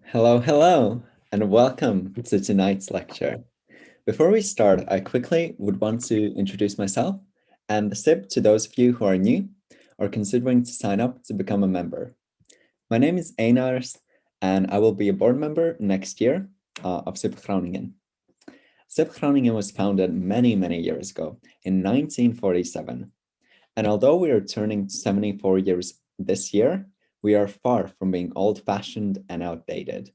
Hello, hello, and welcome to tonight's lecture. Before we start, I quickly would want to introduce myself and the SIB to those of you who are new or considering to sign up to become a member. My name is Einars, and I will be a board member next year of SIB-Groningen. SIB-Groningen was founded many, many years ago in 1947. And although we are turning 74 years this year, we are far from being old-fashioned and outdated.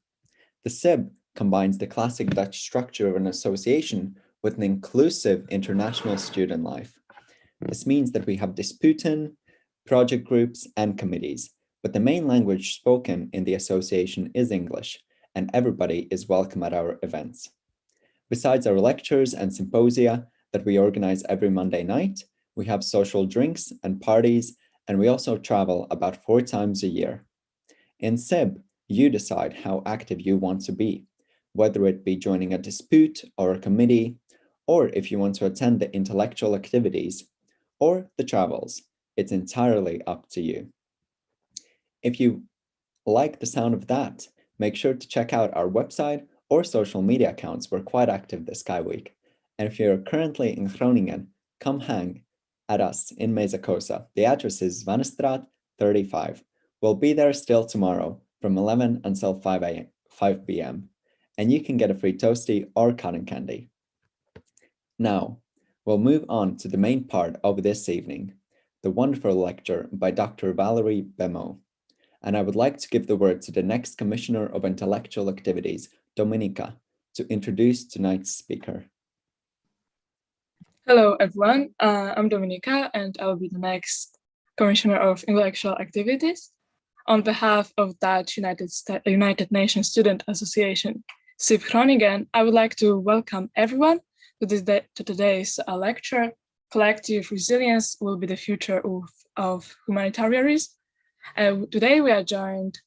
The SIB combines the classic Dutch structure of an association with an inclusive international student life. This means that we have disputin, project groups, and committees, but the main language spoken in the association is English, and everybody is welcome at our events. Besides our lectures and symposia that we organize every Monday night, we have social drinks and parties, and we also travel about 4 times a year. In SIB, you decide how active you want to be, whether it be joining a dispute or a committee, or if you want to attend the intellectual activities or the travels. It's entirely up to you. If you like the sound of that, make sure to check out our website or social media accounts. We're quite active this Sky Week. And if you're currently in Groningen, come hang at us in Mesakosa. The address is Zwanestraat 35. We'll be there still tomorrow from 11 until 5 p.m. And you can get a free toasty or cotton candy. Now, we'll move on to the main part of this evening, the wonderful lecture by Dr. Valerie Bemo. And I would like to give the word to the next Commissioner of Intellectual Activities, Dominika, to introduce tonight's speaker. Hello, everyone. I'm Dominika, and I'll be the next Commissioner of Intellectual Activities. On behalf of Dutch United Nations Student Association, SIB-Groningen, I would like to welcome everyone to today's lecture. Collective Resilience Will Be the Future of Humanitarianism. Today we are joined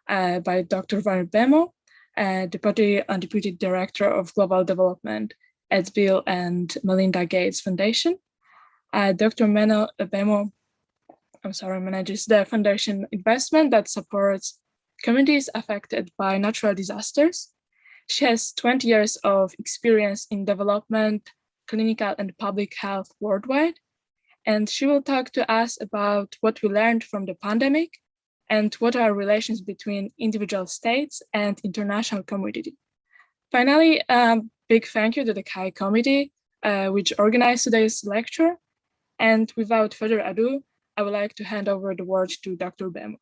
by Dr. Valerie Bemo, Deputy and Deputy Director of Global Development at Bill and Melinda Gates Foundation. Dr. Bemo manages the foundation investment that supports communities affected by natural disasters. She has 20 years of experience in development, clinical and public health worldwide, and she will talk to us about what we learned from the pandemic and what are relations between individual states and international community. Finally, big thank you to the KEI Committee, which organized today's lecture. And without further ado, I would like to hand over the word to Dr. Bemo.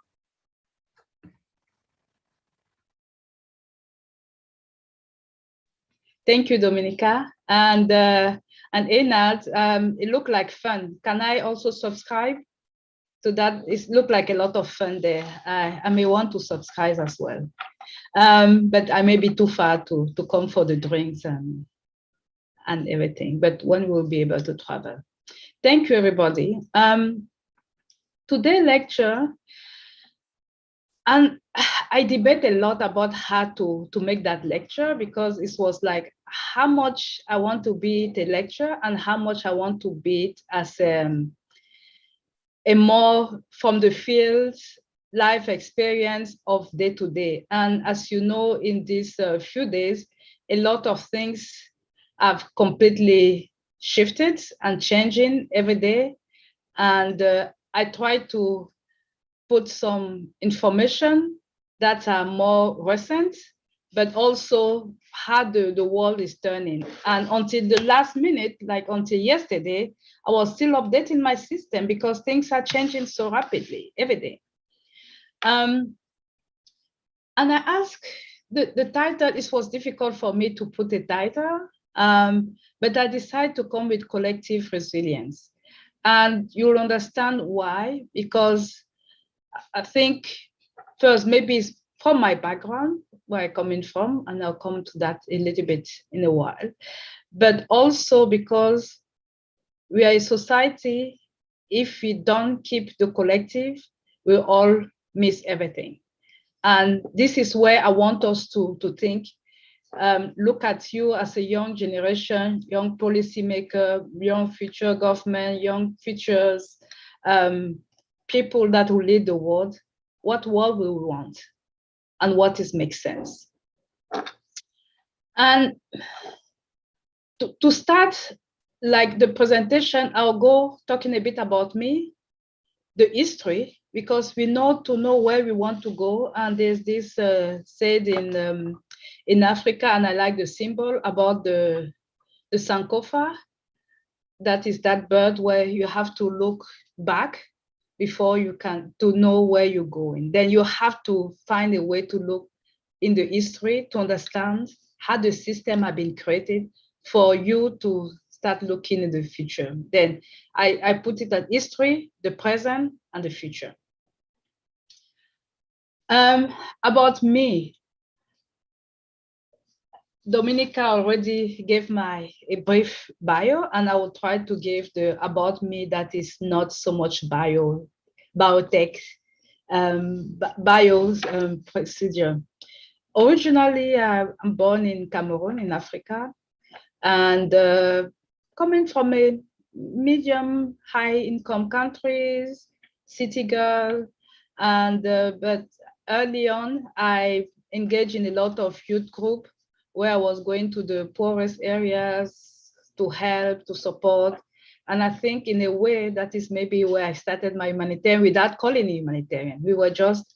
Thank you, Dominika. And Einard, it looked like fun. Can I also subscribe to that? It looked like a lot of fun there. I may want to subscribe as well. But I may be too far to come for the drinks and everything, but when we'll be able to travel. Thank you, everybody. Today's lecture, and I debate a lot about how to make that lecture, because it was like how much I want to be the lecture and how much I want to be it as a more from the field life experience of day to day. And as you know, in these few days, a lot of things have completely shifted and changing every day. And I try to put some information that are more recent, but also how the world is turning. And until the last minute, like until yesterday, I was still updating my system because things are changing so rapidly every day. And I asked the title, it was difficult for me to put a title, but I decided to come with collective resilience. And you'll understand why, because I think first, maybe it's from my background, where I'm coming from, and I'll come to that a little bit in a while, but also because we are a society, if we don't keep the collective, we'll all miss everything. And this is where I want us to think, look at you as a young generation, young policymaker, young future government, young futures, people that will lead the world. What world will we want? and what is makes sense. And to start, like the presentation, I'll go talking a bit about me, the history, because we know to know where we want to go. And there's this said in Africa, and I like the symbol about the sankofa. That is that bird where you have to look back before you can to know where you're going. Then you have to find a way to look in the history to understand how the system have been created for you to start looking in the future. Then I put it at history, the present, and the future. About me, Dominica already gave a brief bio, and I will try to give the about me that is not so much biotech, procedure. Originally, I'm born in Cameroon, in Africa, and coming from a medium high income countries, city girl, and but early on, I engaged in a lot of youth group where I was going to the poorest areas to help, to support. And I think in a way that is maybe where I started my humanitarian without calling it humanitarian. We were just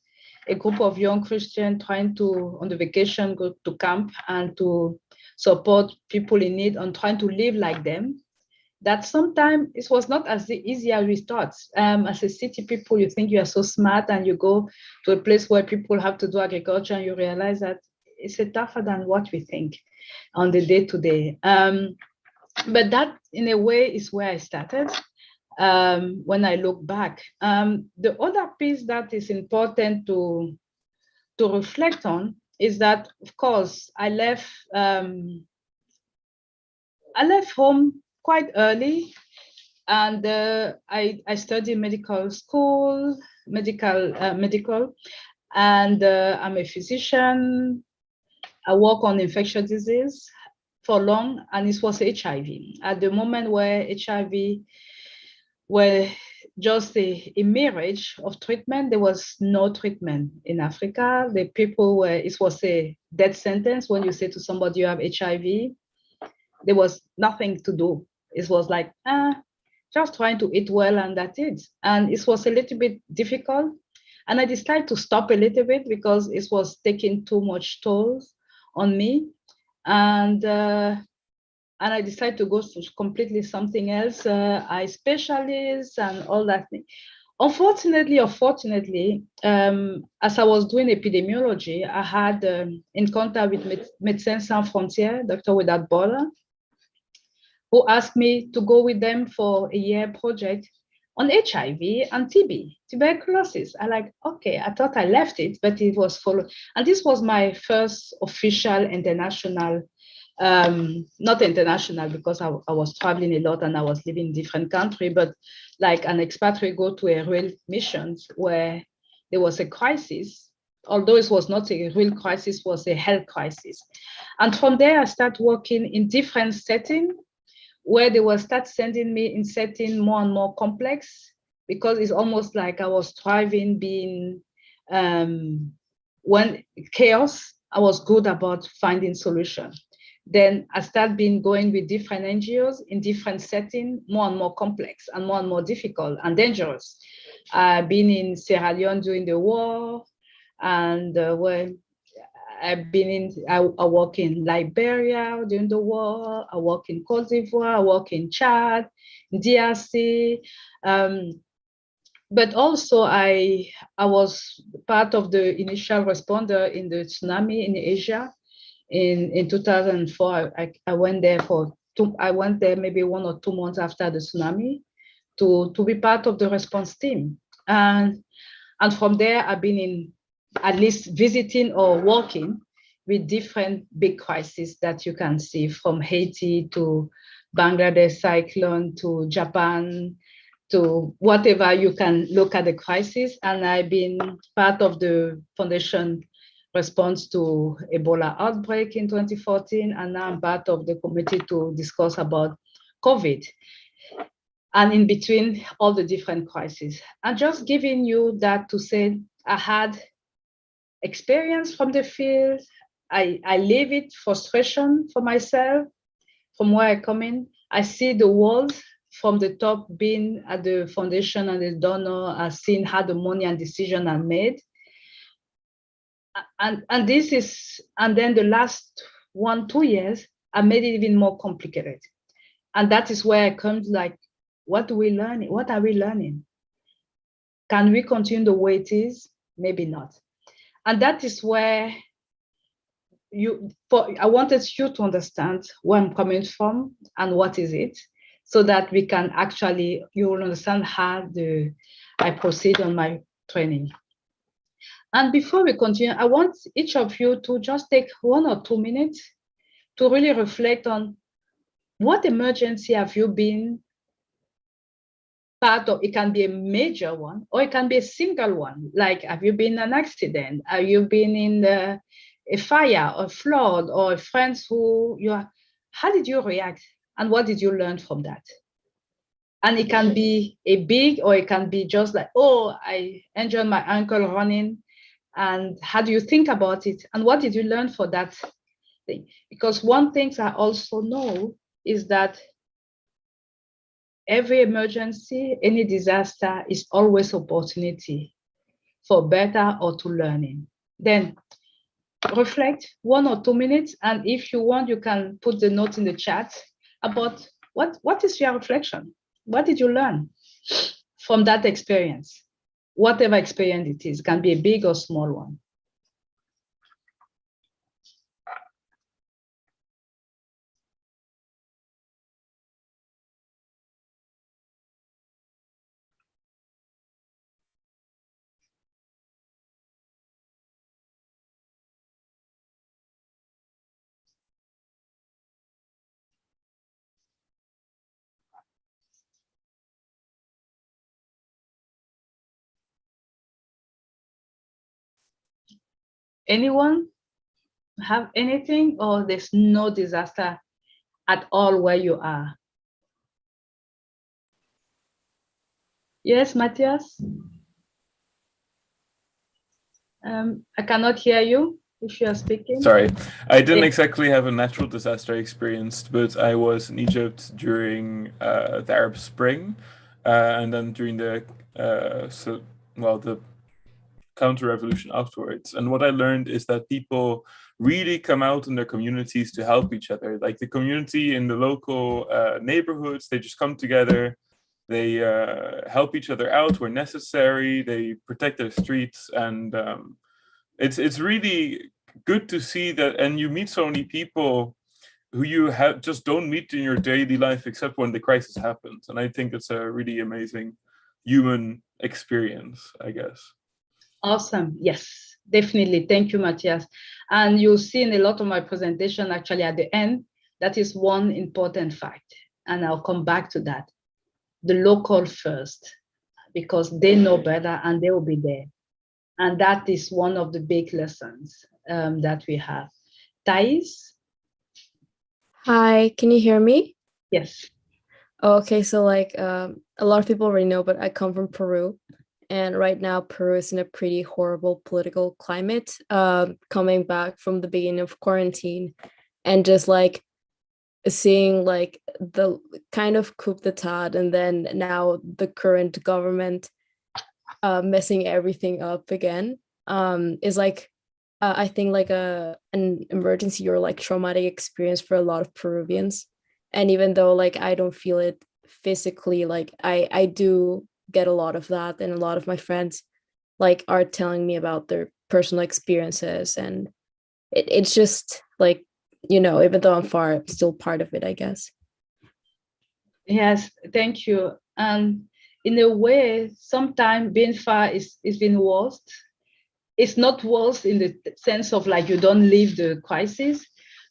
a group of young Christians trying to, on the vacation, go to camp and to support people in need and trying to live like them. That sometimes it was not as easy as we thought. As a city people, you think you are so smart and you go to a place where people have to do agriculture and you realize that it's tougher than what we think on the day-to-day. But that, in a way, is where I started when I look back. The other piece that is important to reflect on is that, of course, I left home quite early, and I studied medical school, and I'm a physician. I work on infectious disease for long, and it was HIV. At the moment where HIV were just a mirage of treatment, there was no treatment in Africa. The people were, it was a death sentence when you say to somebody you have HIV. There was nothing to do. It was like, just trying to eat well and that's it. And it was a little bit difficult. And I decided to stop a little bit because it was taking too much toll on me, and I decided to go to completely something else. I specialize and all that thing. Unfortunately or fortunately, as I was doing epidemiology, I had in contact with Médecins Sans Frontières, Doctor Without Border, who asked me to go with them for a year project on HIV and TB, tuberculosis. I like, okay, I thought I left it, but it was followed. And this was my first official international, not international because I was traveling a lot and I was living in different countries, but like an expatriate go to a real mission where there was a crisis, although it was not a real crisis, it was a health crisis. And from there, I started working in different settings, where they will start sending me in setting more and more complex, because it's almost like I was thriving being, when chaos, I was good about finding solutions. Then I started going with different NGOs in different settings, more and more complex and more difficult and dangerous. I've been in Sierra Leone during the war, and where I've been in, I work in Liberia during the war, I work in Cote d'Ivoire, I work in Chad, DRC, but also I was part of the initial responder in the tsunami in Asia. In 2004, I went there I went there maybe 1 or 2 months after the tsunami to be part of the response team. And from there, I've been in at least visiting or working with different big crises that you can see, from Haiti to Bangladesh cyclone to Japan to whatever you can look at the crisis. And I've been part of the foundation response to Ebola outbreak in 2014, and now I'm part of the committee to discuss about COVID, and in between all the different crises. I'm just giving you that to say I had experience from the field. I live it, frustration for myself, from where I come in. I see the world from the top, being at the foundation and the donor, I've seen how the money and decision are made. And this is, and then the last 1-2 years, I made it even more complicated. And that is where I come to like, what do we learn? What are we learning? Can we continue the way it is? Maybe not. And that is where I wanted you to understand where I'm coming from and what is it, so that we can actually, you will understand how I proceed on my training. And before we continue, I want each of you to just take 1 or 2 minutes to really reflect on what emergency have you been part of. It can be a major one, or it can be a single one. Like, have you been in an accident? Have you been in a fire, or flood, or friends who how did you react? And what did you learn from that? And it can be a big, or it can be just like, oh, I injured my ankle running. And how do you think about it? And what did you learn for that thing? Because one thing I also know is that every emergency, any disaster is always opportunity for better or to learning. Then reflect 1 or 2 minutes. And if you want, you can put the note in the chat about what is your reflection? What did you learn from that experience? Whatever experience it is, can be a big or small one. Anyone have anything, or there's no disaster at all where you are? Yes, Matthias? I cannot hear you if you are speaking. Sorry, I didn't exactly have a natural disaster experience, but I was in Egypt during the Arab Spring, and then during the counter-revolution afterwards. And what I learned is that people really come out in their communities to help each other. Like the community in the local neighborhoods, they just come together, they help each other out where necessary, they protect their streets, and it's really good to see that. And you meet so many people who you just don't meet in your daily life except when the crisis happens. And I think it's a really amazing human experience, I guess. Awesome. Yes, definitely. Thank you, Matthias. And you'll see in a lot of my presentation, actually at the end, that is one important fact. And I'll come back to that. The local first, because they know better and they will be there. And that is one of the big lessons that we have. Thais? Hi, can you hear me? Yes. Okay, so like a lot of people already know, but I come from Peru. And right now, Peru is in a pretty horrible political climate, coming back from the beginning of quarantine and just like seeing like the kind of coup d'etat, and then now the current government messing everything up again is like, I think like an emergency or like traumatic experience for a lot of Peruvians. And even though like I don't feel it physically, like I do get a lot of that, and a lot of my friends like are telling me about their personal experiences, and it's just like, you know, even though I'm far, I'm still part of it, I guess. Yes, thank you. And in a way, sometimes being far is been worse. It's not worse in the sense of like you don't leave the crisis,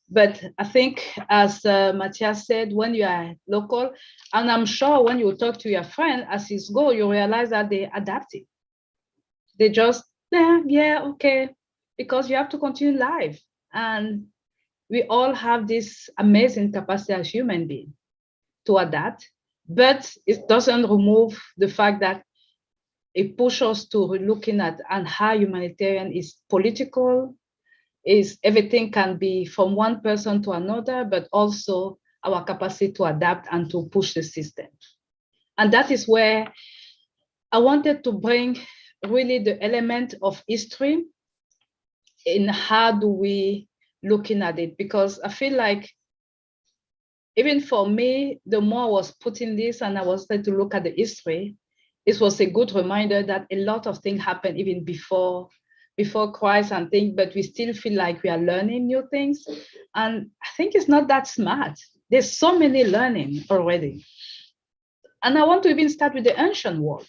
but I think, as Matthias said, when you are local, and I'm sure when you talk to your friend as you go, you realize that they adapted. They just, yeah, okay, because you have to continue life. And we all have this amazing capacity as human beings to adapt, but it doesn't remove the fact that it pushes us to looking at and how humanitarian is political, is everything can be from one person to another, but also our capacity to adapt and to push the system. And that is where I wanted to bring really the element of history in how do we looking at it, because I feel like even for me, the more I was putting this and I was trying to look at the history, it was a good reminder that a lot of things happened even before Christ and things, but we still feel like we are learning new things. And I think it's not that smart. There's so many learning already. And I want to even start with the ancient world.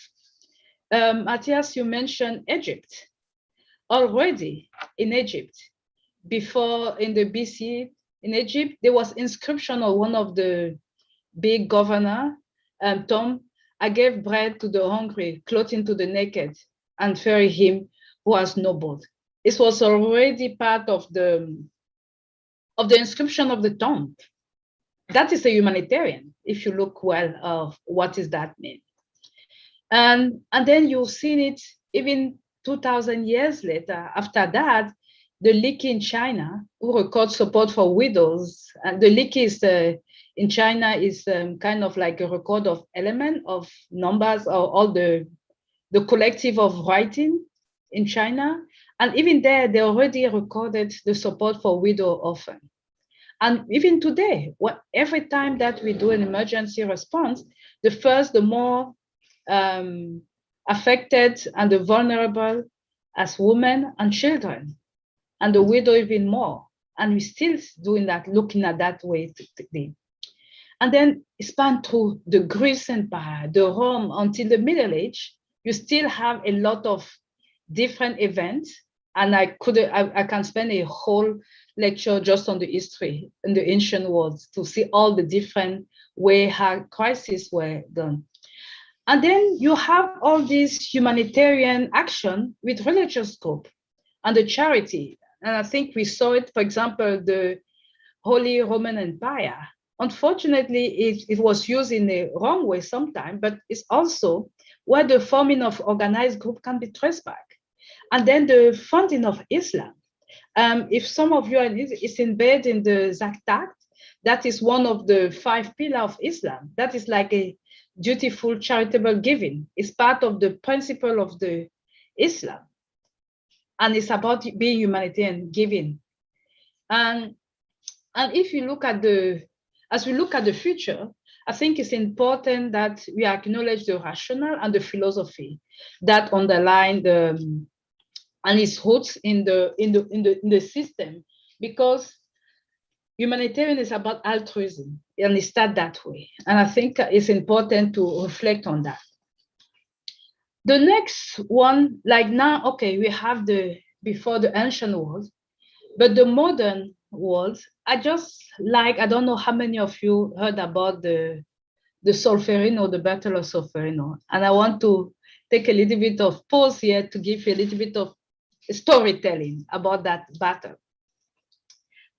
Matthias, you mentioned Egypt. Already in Egypt, before in the BC in Egypt, there was inscription of one of the big governor, Tom, I gave bread to the hungry, clothing to the naked, and ferry him who has no boat. This was already part of the inscription of the tomb. That is a humanitarian, if you look well of what does that mean. And then you've seen it even 2,000 years later. After that, the Liki in China, who record support for widows, and the Liki is in China is kind of like a record of element of numbers or all the collective of writing in China. And even there, they already recorded the support for widow orphan. And even today, every time that we do an emergency response, the more affected and the vulnerable as women and children, and the widow even more. And we're still doing that, looking at that way today. And then span through the Greece Empire, the Rome, until the Middle Age, you still have a lot of different events. And I can spend a whole lecture just on the history in the ancient world to see all the different ways how crises were done. And then you have all this humanitarian action with religious group and the charity. And I think we saw it, for example, the Holy Roman Empire. Unfortunately, it was used in the wrong way sometimes, but it's also where the forming of organized group can be traced back. And then the funding of Islam. If some of you is embedded in the Zakat, that is one of the 5 pillars of Islam. That is like a dutiful charitable giving. It's part of the principle of the Islam. And it's about being humanitarian giving. And if you look at as we look at the future, I think it's important that we acknowledge the rationale and the philosophy that underline and its roots in the system, because humanitarian is about altruism, and it starts that way. And I think it's important to reflect on that. The next one, like now, okay, we have before the ancient world, but the modern world, I don't know how many of you heard about the Solferino, the Battle of Solferino. And I want to take a little bit of pause here to give you a little bit of storytelling about that battle.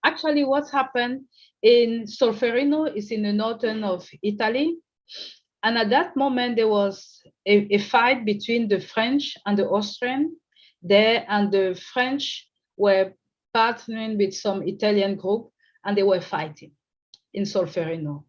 Actually, what's happened in Solferino is in the northern of Italy. And at that moment, there was a fight between the French and the Austrian there, and the French were partnering with some Italian group, and they were fighting in Solferino.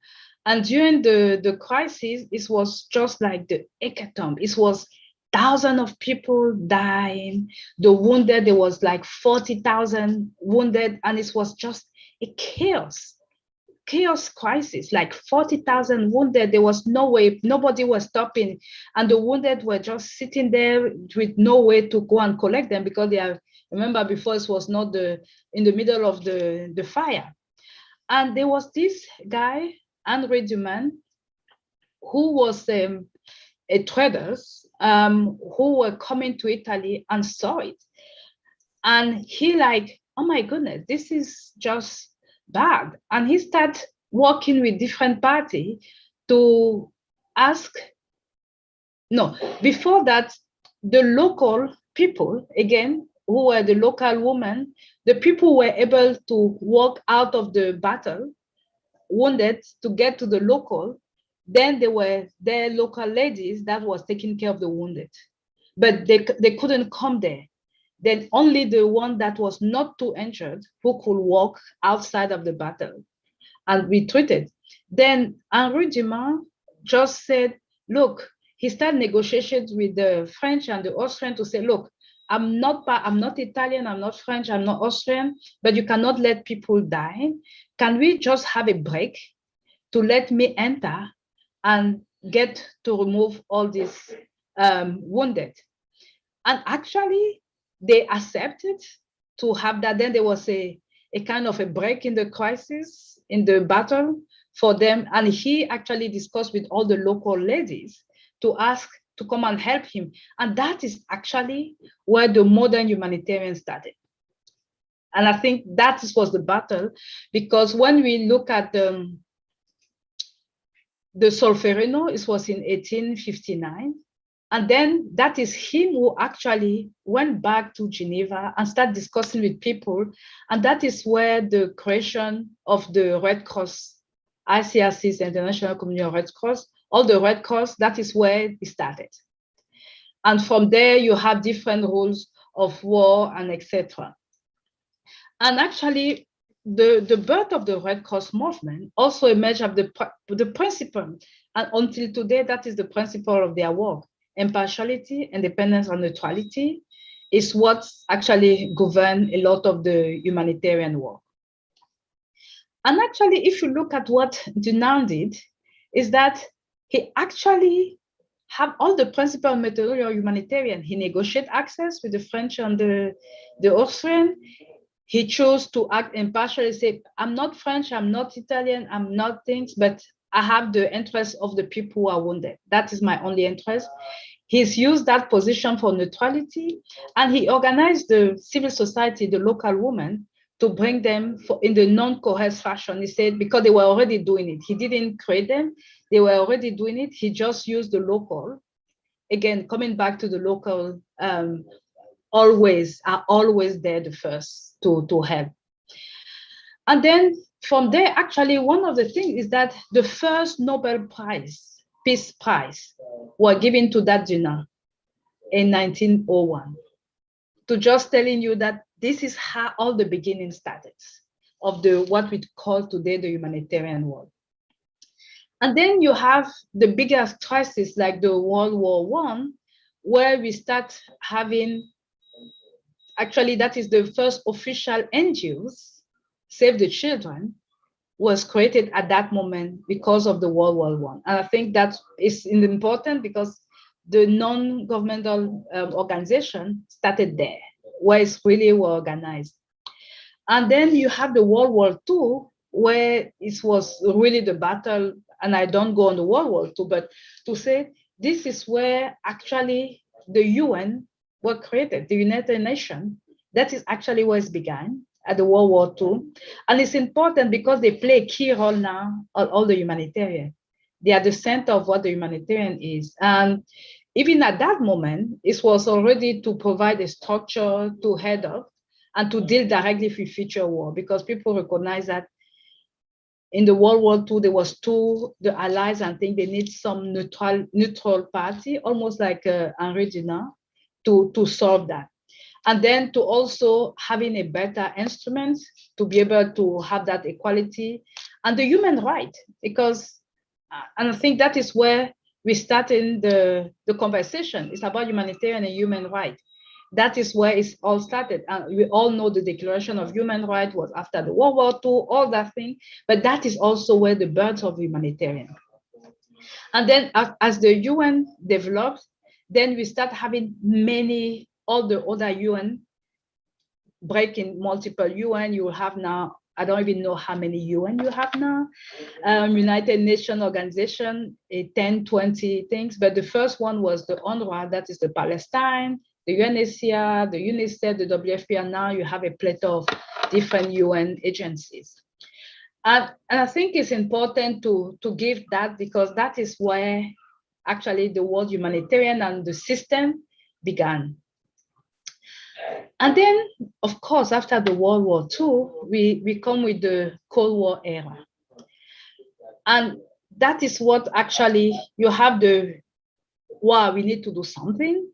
And during the crisis, it was just like the hecatomb. It was thousands of people dying. The wounded, there was like 40,000 wounded, and it was just a chaos crisis, like 40,000 wounded. There was no way, nobody was stopping. And the wounded were just sitting there with no way to go and collect them, because remember before it was not in the middle of the fire. And there was this guy, Henri Duman, who was a trader, who were coming to Italy and saw it. And he like, oh my goodness, this is just bad. And he started working with different parties to ask, before that, the local people, again, who were the local women, the people were able to walk out of the battle, wounded, to get to the local. Then there were their local ladies that was taking care of the wounded. but they couldn't come there. Then only the one that was not too injured who could walk outside of the battle and be treated. Then Henri Dumas just said, look, he started negotiations with the French and the Austrian to say, look, I'm not Italian, I'm not French, I'm not Austrian, but you cannot let people die. Can we just have a break to let me enter and get to remove all these wounded? And actually, they accepted to have that. Then there was a kind of a break in the crisis, in the battle for them. And he actually discussed with all the local ladies to ask to come and help him. And that is actually where the modern humanitarian started. And I think that was the battle, because when we look at the Solferino, it was in 1859. And then that is him who actually went back to Geneva and started discussing with people. And that is where the creation of the Red Cross, ICRC's International Community of Red Cross, all the Red Cross, that is where it started. And from there, you have different rules of war and etc. And actually, the birth of the Red Cross movement also emerged of the principle. And until today, that is the principle of their work. Impartiality, independence, and neutrality is what actually governs a lot of the humanitarian work. And actually, if you look at what Dunant did, is that he actually have all the principal methodology of humanitarian. He negotiated access with the French and the Austrian. He chose to act impartially, say, I'm not French, I'm not Italian, I'm not things, but I have the interest of the people who are wounded. That is my only interest. He's used that position for neutrality, and he organized the civil society, the local women, to bring them in the non-coerced fashion. He said, because they were already doing it. He didn't create them, they were already doing it. He just the local. Again, coming back to the local, are always there the first to help. And then from there, actually, one of the things is that the first Nobel Prize, Peace Prize, were given to that Dunant in 1901. To just telling you that this is how all the beginning started of what we call today the humanitarian world. And then you have the biggest crisis like the World War I, where we start having, actually that is the first official NGOs, Save the Children, was created at that moment because of the World War I. And I think that is important because the non-governmental organization started there, where it's really well organized. And then you have the World War II, where it was really the battle, and I don't go on the World War II, but to say this is where actually the UN were created, the United Nations. That is actually where it began, at the World War II. And it's important because they play a key role now on all the humanitarian. They are the center of what the humanitarian is. And even at that moment, it was already to provide a structure to head up and to deal directly with future war, because people recognize that in the World War II, there was the allies, and think they need some neutral party, almost like Henri Dunant, to solve that. And then to also having a better instrument to be able to have that equality and the human right, because, and I think that is where we start in the conversation. It's about humanitarian and human right. That is where it's all started. And we all know the Declaration of Human Rights was after the World War II, all that thing, but that is also where the birth of humanitarian. And then as the UN develops, then we start having all the other UN, breaking multiple UN. You have now, I don't even know how many UN you have now. United Nations organization, 10, 20 things. But the first one was the UNRWA, that is the Palestine, the UNHCR, the UNICEF, the WFP, and now you have a plethora of different UN agencies. And I think it's important to give that, because that is where actually the word humanitarian and the system began. And then, of course, after the World War II, we come with the Cold War era. And that is what actually, you have wow, we need to do something.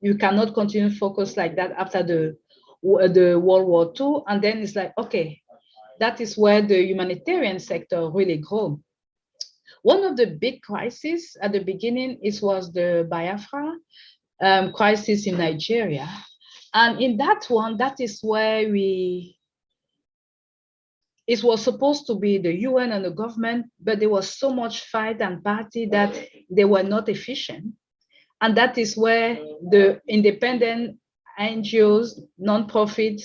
you cannot continue to focus like that after the World War II. And then it's like, okay, that is where the humanitarian sector really grew. One of the big crises at the beginning was the Biafra crisis in Nigeria. And in that one, that is where it was supposed to be the UN and the government, but there was so much fight and party that they were not efficient. And that is where the independent NGOs, non-profit,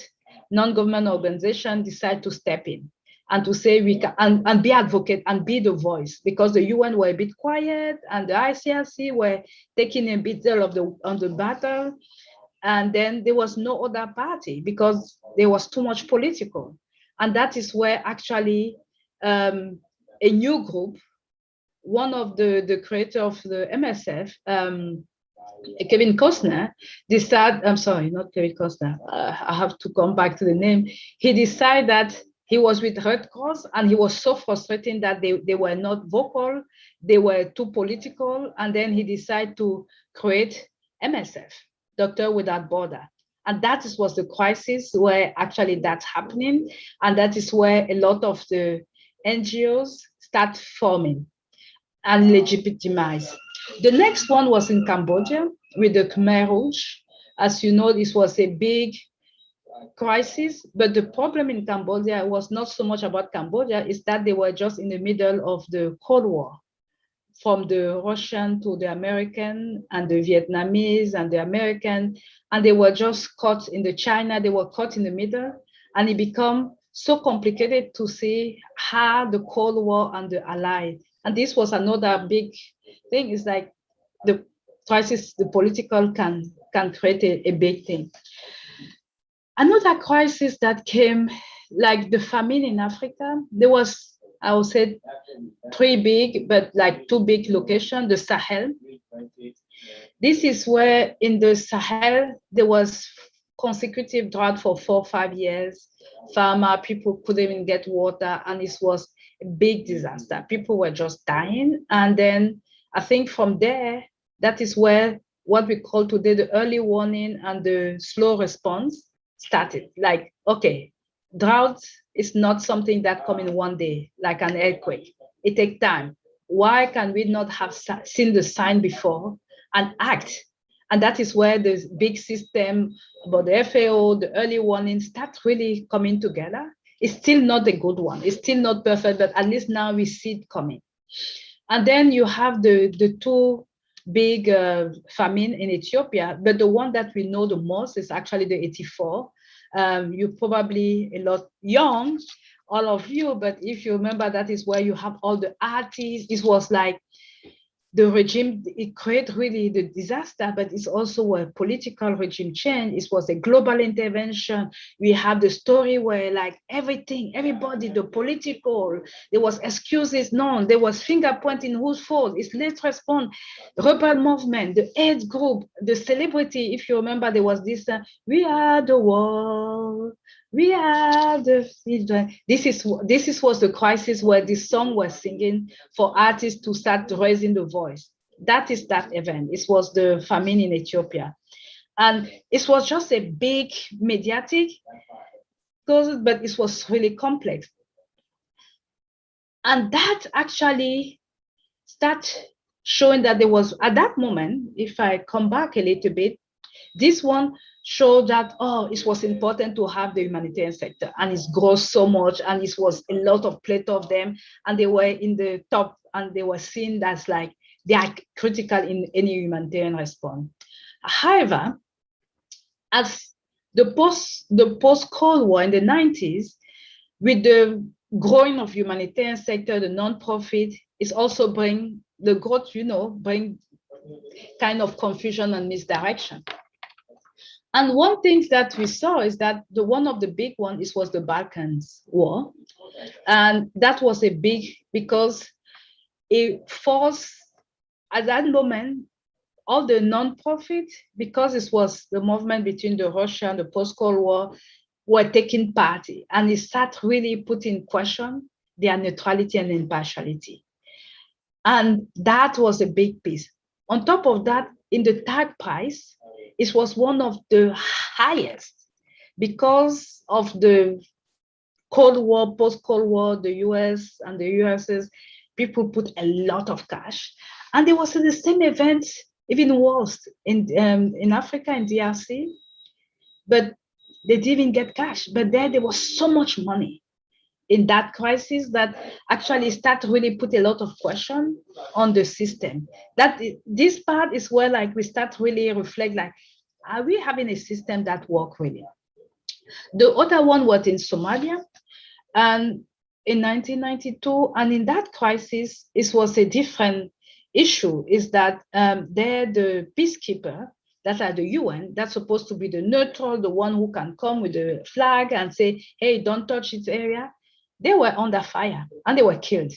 non-government organizations decide to step in and to say we can and be advocate and be the voice, because the UN were a bit quiet and the ICRC were taking a bit of the battle. And then there was no other party because there was too much political. And that is where actually a new group, one of the creator of the MSF, Kevin Costner, decided, I'm sorry, not Kevin Costner, I have to come back to the name. He decided that he was with Red Cross and he was so frustrated that they were not vocal, they were too political. And then he decided to create MSF, Doctor Without Border. And that was the crisis where actually that's happening. And that is where a lot of the NGOs start forming and legitimize. The next one was in Cambodia with the Khmer Rouge. As you know, this was a big crisis, but the problem in Cambodia was not so much about Cambodia, is that they were just in the middle of the Cold War, from the Russian to the American and the Vietnamese and the American, and they were just caught in the China, they were caught in the middle, and it became so complicated to see how the Cold War and the Allied. And this was another big thing, is like the crisis, the political can create a big thing. Another crisis that came, like the famine in Africa, there was, I would say, three big, but like two big locations, the Sahel. This is where in the Sahel, there was consecutive drought for 4 or 5 years. Farmer, people couldn't even get water, and it was a big disaster. People were just dying. And then I think from there, that is where what we call today the early warning and the slow response started. Like, okay, drought is not something that comes in one day, like an earthquake. It takes time. Why can we not have seen the sign before and act? And that is where the big system about the FAO, the early warning, start really coming together. It's still not a good one. It's still not perfect, but at least now we see it coming. And then you have the two big famine in Ethiopia, but the one that we know the most is actually the 84. You're probably a lot young, all of you, but if you remember, that is where you have all the artists. It was like the regime, it created really the disaster, but it's also a political regime change. It was a global intervention. We have the story where like everything, everybody, the political, there was excuses known, there was finger pointing whose fault. It's let's respond. Rebel movement, the AIDS group, the celebrity, if you remember, there was this, we are the world. We are the children. This was the crisis where this song was singing for artists to start raising the voice. That is that event. It was the famine in Ethiopia. And it was just a big mediatic, but it was really complex. And that actually started showing that there was, at that moment, if I come back a little bit, this one showed that, oh, it was important to have the humanitarian sector, and it grows so much, and it was a lot of plethora of them, and they were in the top, and they were seen as like they are critical in any humanitarian response. However, as the post-Cold War in the 90s, with the growing of humanitarian sector, the non-profit is also bring the growth, bring kind of confusion and misdirection. And one thing that we saw is that one of the big ones was the Balkans War. And that was a big, because it forced, at that moment, all the non-profit, because it was the movement between the Russia and the post-Cold War, were taking party. And it started really putting in question their neutrality and impartiality. And that was a big piece. On top of that, in the tag price, it was one of the highest because of the Cold War, post-Cold War, the US and the USS, people put a lot of cash. And there was the same event, even worse, in Africa, in DRC, but they didn't get cash. But there was so much money in that crisis that actually start really put a lot of question on the system. This part is where like we start really reflect like, are we having a system that work really? The other one was in Somalia, and in 1992, and in that crisis, it was a different issue, is that they're the peacekeeper, that are the UN, that's supposed to be the neutral, the one who can come with the flag and say, hey, don't touch this area. They were under fire and they were killed.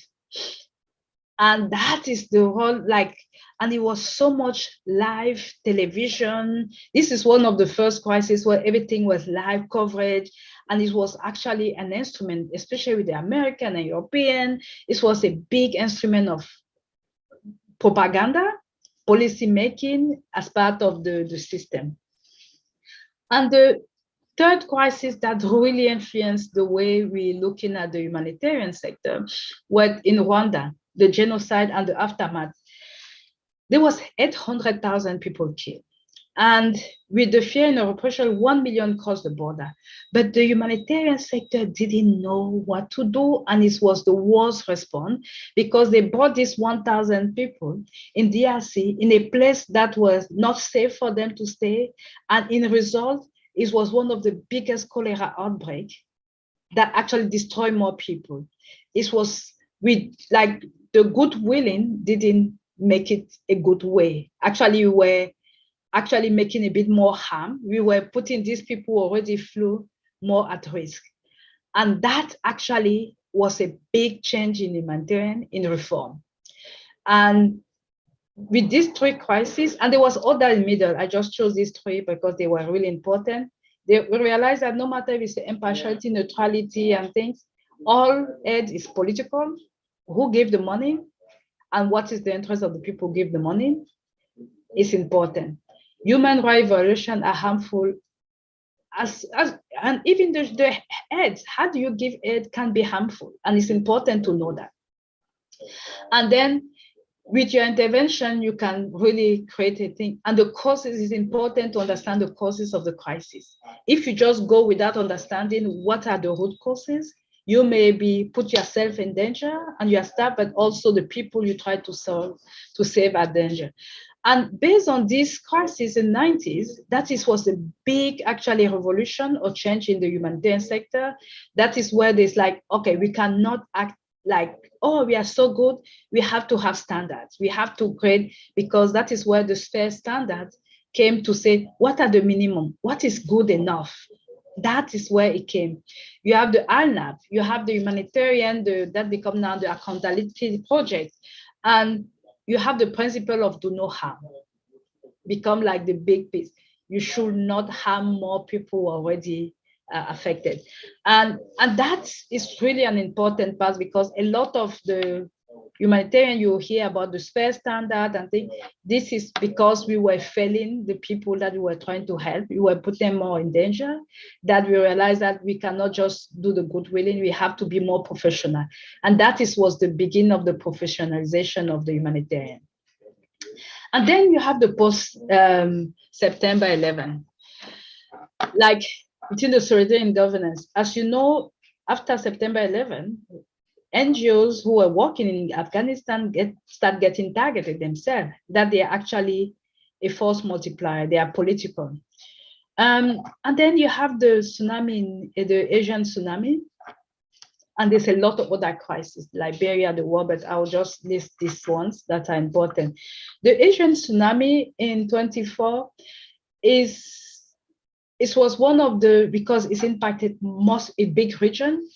And that is the whole, like, and it was so much live television. This is one of the first crises where everything was live coverage. And it was actually an instrument, especially with the American and European. It was a big instrument of propaganda, policy making as part of the system. And the third crisis that really influenced the way we're looking at the humanitarian sector was in Rwanda, the genocide and the aftermath. There was 800,000 people killed. And with the fear and oppression, 1 million crossed the border. But the humanitarian sector didn't know what to do, and it was the worst response because they brought these 1,000 people in DRC in a place that was not safe for them to stay. And in result, it was one of the biggest cholera outbreaks that actually destroyed more people. It was with like the good willing didn't make it a good way. Actually, we were actually making a bit more harm. We were putting these people who already flew more at risk. And that actually was a big change in humanitarian in reform. And with these three crises, and there was other in the middle, I just chose these three because they were really important. We realized that no matter if it's impartiality, neutrality, and things, all aid is political. Who gave the money and what is the interest of the people who give the money is important. Human rights violations are harmful, and even the aid, how do you give aid can be harmful, and it's important to know that. And then with your intervention, you can really create a thing. And the causes, is important to understand the causes of the crisis. If you just go without understanding what are the root causes, you may put yourself in danger and your staff, but also the people you try to save are danger. And based on this crisis in the 90s, was a big actually revolution or change in the humanitarian sector. That is where there's like, okay, we cannot act like, oh, we are so good. We have to have standards. We have to create, because that is where the FAIR standards came to say, what are the minimum? What is good enough? That is where it came. You have the ALNAP, you have the humanitarian, that become now the accountability project. And you have the principle of do no harm, become like the big piece. You should not harm more people already affected. And that is really an important part, because a lot of the humanitarian, you hear about the FAIR standard and things. This is because we were failing the people that we were trying to help. We were putting more in danger, that we realized that we cannot just do the good willing, we have to be more professional. And that was the beginning of the professionalization of the humanitarian. And then you have the post-September 11. Like between the solidarity and governance. As you know, after September 11, NGOs who are working in Afghanistan start getting targeted themselves, that they are actually a force multiplier, they are political. And then you have the tsunami, the Asian tsunami, and there's a lot of other crises, Liberia, the war, but I'll just list these ones that are important. The Asian tsunami in 24 was one of the, because it's impacted a big region.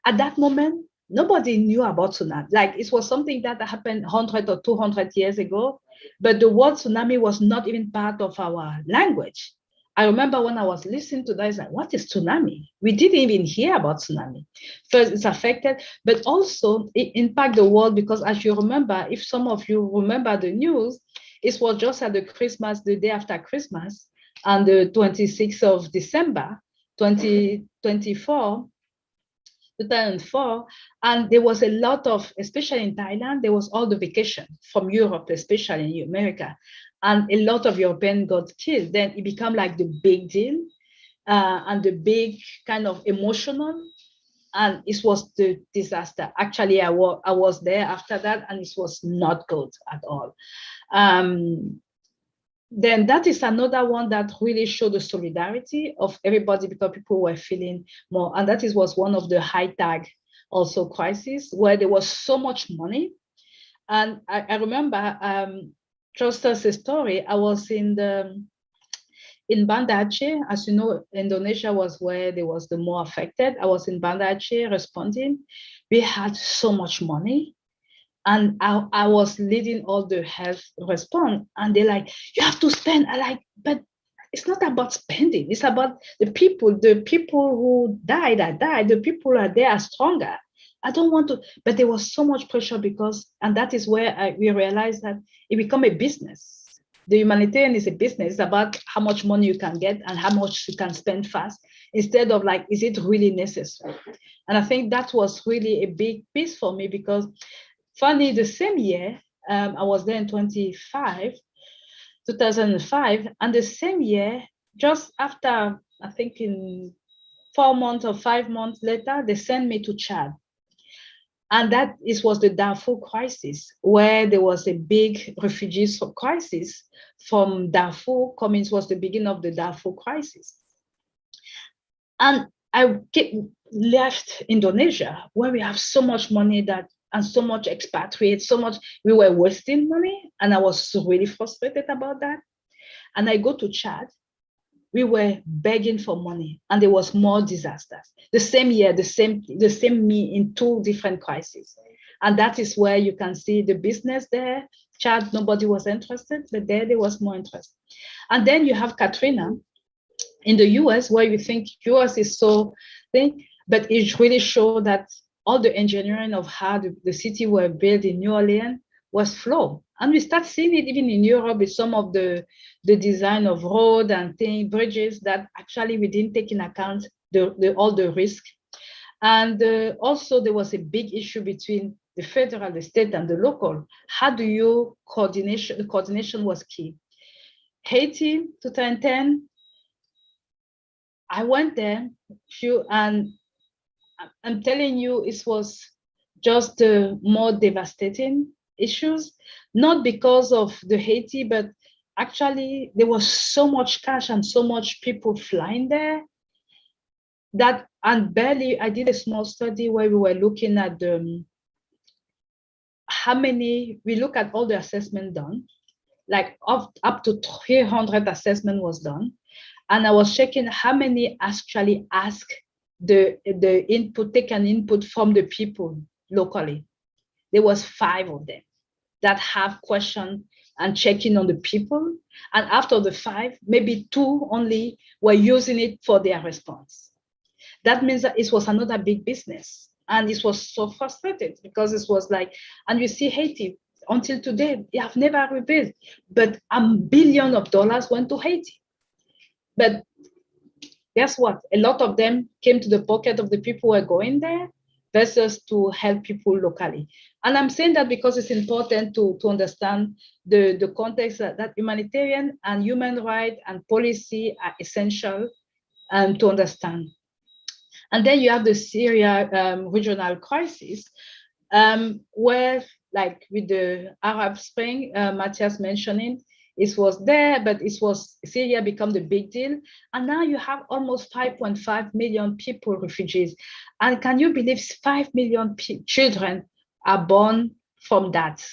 At that moment, nobody knew about tsunami. Like, it was something that happened 100 or 200 years ago, but the word tsunami was not even part of our language. I remember when I was listening to that, it's like, what is tsunami? We didn't even hear about tsunami. First, it's affected, but also it impacted the world, because as you remember, if some of you remember the news, it was just at the day after Christmas, on the 26th of December, 2004, and there was a lot of, especially in Thailand, there was all the vacation from Europe, especially in America, and a lot of Europeans got killed. Then it became like the big deal and the big kind of emotional, and it was the disaster. Actually, I was there after that, and it was not good at all. Then that is another one that really showed the solidarity of everybody, because people were feeling more, and that was one of the high tag also crisis where there was so much money. And I remember, trust us a story, I was in Banda Aceh. As you know, Indonesia was where there was the more affected. I was in Banda Aceh responding. We had so much money, and I was leading all the health response, and they're like, you have to spend. I like, but it's not about spending. It's about the people who died, the people who are there are stronger. I don't want to, but there was so much pressure because, and that is where we realized that it became a business. The humanitarian is a business. It's about how much money you can get and how much you can spend fast, instead of like, is it really necessary? And I think that was really a big piece for me, because funny, the same year, I was there in 2005, and the same year, just after, I think in 4 months or 5 months later, they sent me to Chad. And that was the Darfur crisis, where there was a big refugees crisis from Darfur coming. It was the beginning of the Darfur crisis. And I left Indonesia, where we have so much money and so much expatriates, so much, we were wasting money. And I was really frustrated about that. And I go to Chad. We were begging for money, and there was more disasters. The same year, the same me in 2 different crises. And that is where you can see the business there. Chad, nobody was interested, but there was more interest. And then you have Katrina in the US, where you think US is so thing, but it really showed that all the engineering of how the city were built in New Orleans was flawed. And we start seeing it even in Europe with some of the design of road and bridges that actually we didn't take in account all the risk. And also there was a big issue between the federal, the state, and the local. How do you coordination? The coordination was key. Haiti, 2010, I went there, and I'm telling you, it was just more devastating issues, not because of the Haiti, but actually there was so much cash and so much people flying there that, and barely, I did a small study where we were looking at we look at all the assessment done, like up to 300 assessment was done. And I was checking how many actually ask the input, take an input from the people locally. There was 5 of them that have questions and checking on the people. And after the 5, maybe 2 only were using it for their response. That means that it was another big business. And it was so frustrated, because it was like, and you see Haiti, until today, they have never rebuilt, but $1 billion went to Haiti. But guess what? A lot of them came to the pocket of the people who were going there, versus to help people locally. And I'm saying that because it's important to understand the context that humanitarian and human rights and policy are essential to understand. And then you have the Syria regional crisis, where, like with the Arab Spring, Matthias mentioning, it was there, but Syria become the big deal. And now you have almost 5.5 million people, refugees. And can you believe 5 million children are born from that?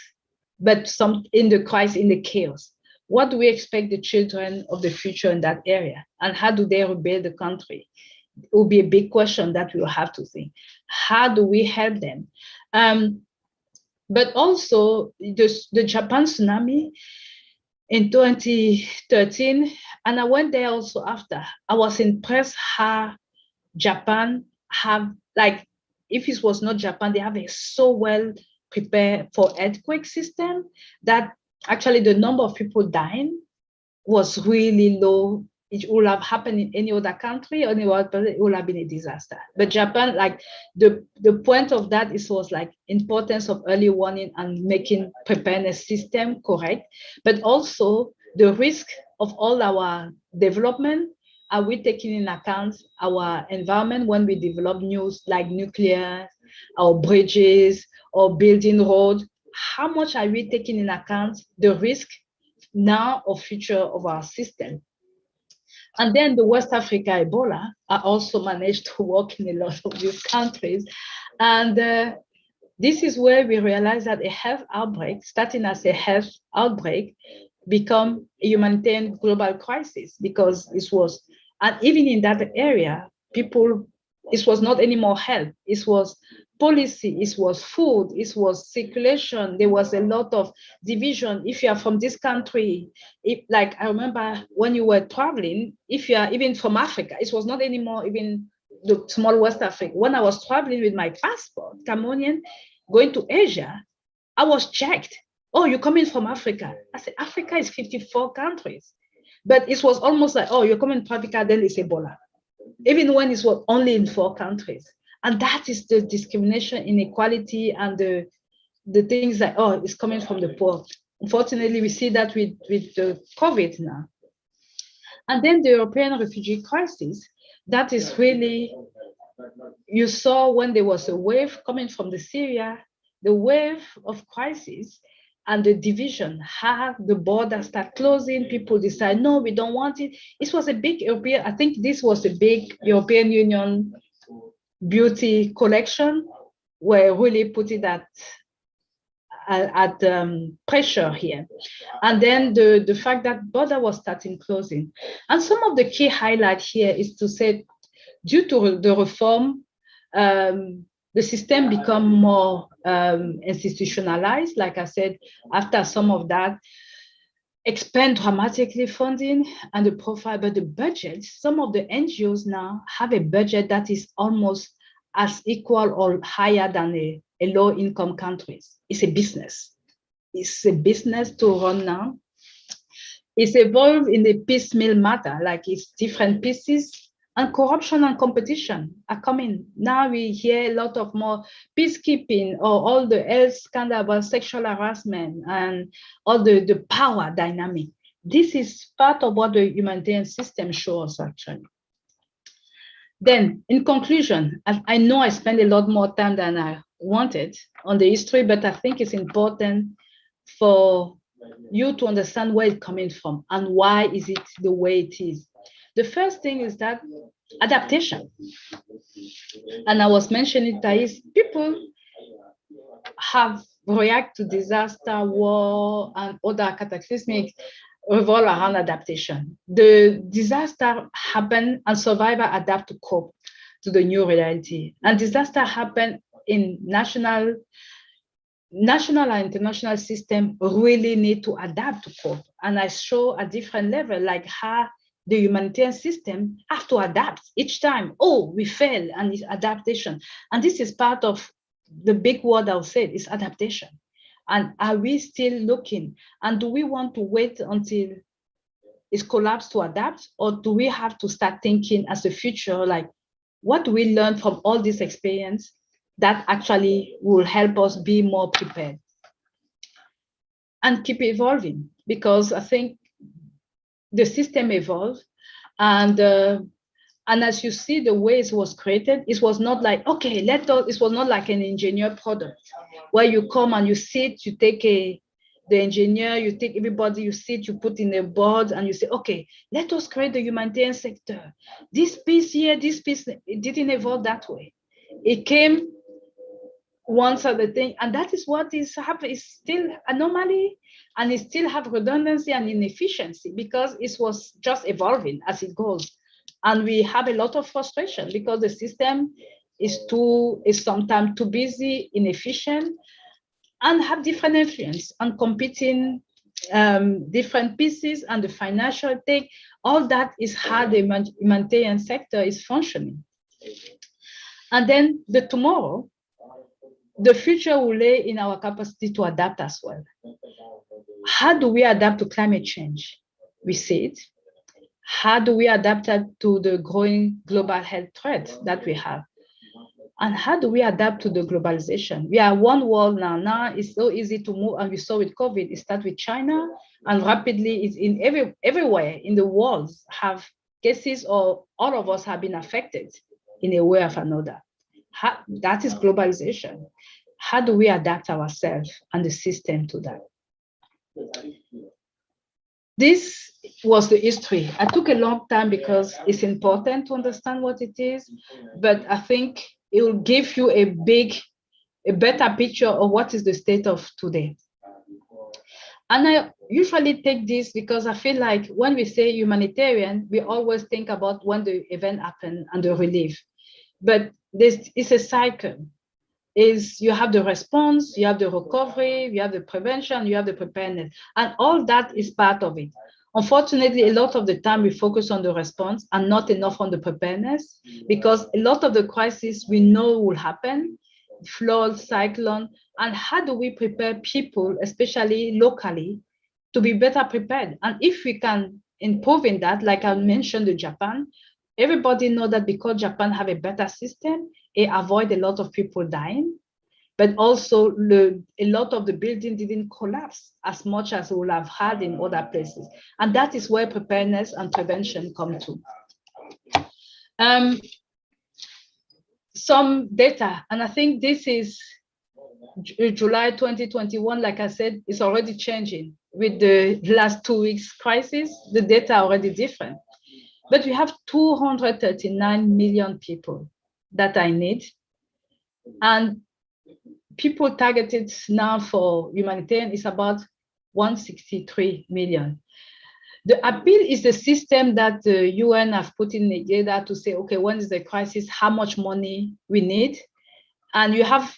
But some in the crisis, in the chaos. What do we expect the children of the future in that area? And how do they rebuild the country? It will be a big question that we'll have to think. How do we help them? But also the Japan tsunami in 2013, and I went there also after. I was impressed how Japan have, like, if it was not Japan, they have a so well prepared for earthquake system that actually the number of people dying was really low it would have happened in any other country, or it would have been a disaster. But Japan, like the point of that was like importance of early warning and making preparedness system correct, but also the risk of all our development. Are we taking in account our environment when we develop news like nuclear or bridges or building roads? How much are we taking in account the risk now or future of our system? And then the West Africa Ebola, I also managed to work in a lot of these countries. And this is where we realized that a health outbreak, starting as a health outbreak, become a humanitarian global crisis, because it was, and even in that area, people, it was not anymore health, it was policy, it was food, it was circulation. There was a lot of division. If you are from this country, like I remember when you were traveling, if you are even from Africa, it was not anymore even the small West Africa. When I was traveling with my passport, Cameroonian, going to Asia, I was checked. Oh, you're coming from Africa. I said, Africa is 54 countries. But it was almost like, oh, you're coming from Africa, then it's Ebola. Even when it was only in 4 countries. And that is the discrimination, inequality, and the things that, oh, it's coming from the poor. Unfortunately, we see that with the COVID now. And then the European refugee crisis, that is really, you saw when there was a wave coming from the Syria, the wave of crisis and the division, how the border start closing, people decide, no, we don't want it. It was a big European, I think this was a big European Union beauty collection, where really put it at pressure here. And then the fact that border was starting closing. And some of the key highlight here is to say, due to the reform, the system become more institutionalized. Like I said, after some of that, expand dramatically funding and the profile, but the budget, some of the NGOs now have a budget that is almost as equal or higher than a low-income countries. It's a business. It's a business to run now. It's evolved in a piecemeal matter, like it's different pieces, and corruption and competition are coming. Now we hear a lot of more peacekeeping, or all the health scandal about sexual harassment and all the power dynamic. This is part of what the humanitarian system shows, actually. Then, in conclusion, I know I spent a lot more time than I wanted on the history, but I think it's important for you to understand where it's coming from and why is it the way it is. The first thing is that adaptation. And I was mentioning that people have react to disaster, war, and other cataclysmic revolve around adaptation. The disaster happen and survivors adapt to cope to the new reality. And disaster happen in national and international system really need to adapt to cope. And I show a different level, like how the humanitarian system have to adapt each time. Oh, we fail, and it's adaptation. And this is part of the big word I'll say is adaptation. And are we still looking? And do we want to wait until it's collapsed to adapt? Or do we have to start thinking as a future, like what do we learn from all this experience that actually will help us be more prepared? And keep evolving, because I think the system evolved, and as you see the way it was created, it was not like, okay, it was not like an engineered product where you come and you sit, you take the engineer, you take everybody, you sit, you put in a board, and you say, okay, let us create the humanitarian sector. This piece here, this piece, it didn't evolve that way. It came once other thing, and that is what is happening. It's still anomaly, and it still have redundancy and inefficiency because it was just evolving as it goes. And we have a lot of frustration because the system is sometimes too busy, inefficient, and have different influence on competing different pieces, and the financial take. All that is how the humanitarian sector is functioning. And then the tomorrow, the future will lay in our capacity to adapt as well. How do we adapt to climate change? We see it. How do we adapt to the growing global health threat that we have? And how do we adapt to the globalization? We are one world now. Now it's so easy to move, and we saw with COVID, it started with China, and rapidly it's in everywhere in the world have cases, or all of us have been affected in a way or another. That is globalization. How do we adapt ourselves and the system to that? This was the history. I took a long time because it's important to understand what it is, but I think it will give you a better picture of what is the state of today. And I usually take this because I feel like when we say humanitarian, we always think about when the event happened and the relief. But it's a cycle. You have the response, you have the recovery, you have the prevention, you have the preparedness, and all that is part of it. Unfortunately, a lot of the time we focus on the response and not enough on the preparedness, because a lot of the crises we know will happen, flood, cyclone, and how do we prepare people, especially locally, to be better prepared? And if we can improve in that, like I mentioned in Japan, everybody know that because Japan have a better system, it avoid a lot of people dying, but also a lot of the building didn't collapse as much as we would have had in other places. And that is where preparedness and prevention come to. Some data, and I think this is July 2021, like I said, it's already changing. With the last 2 weeks crisis, the data are already different. But we have 239 million people that are in need. And people targeted now for humanitarian is about 163 million. The appeal is the system that the UN have put in Nigeria to say, okay, when is the crisis, how much money we need? And you have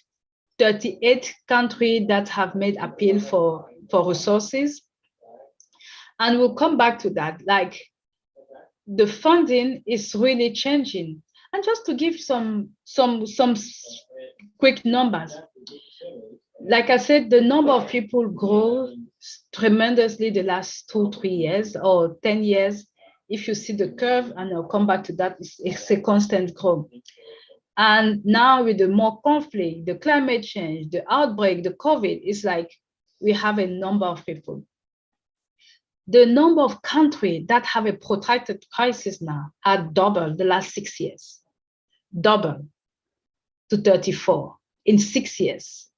38 countries that have made appeal for resources. And we'll come back to that. Like, the funding is really changing. And just to give some quick numbers, like I said, the number of people grow tremendously the last 2-3 years or 10 years. If you see the curve, and I'll come back to that, it's a constant growth. And now with the more conflict, the climate change, the outbreak, the COVID, it's like we have a number of people. The number of countries that have a protracted crisis now are double the last 6 years, double to 34 in 6 years.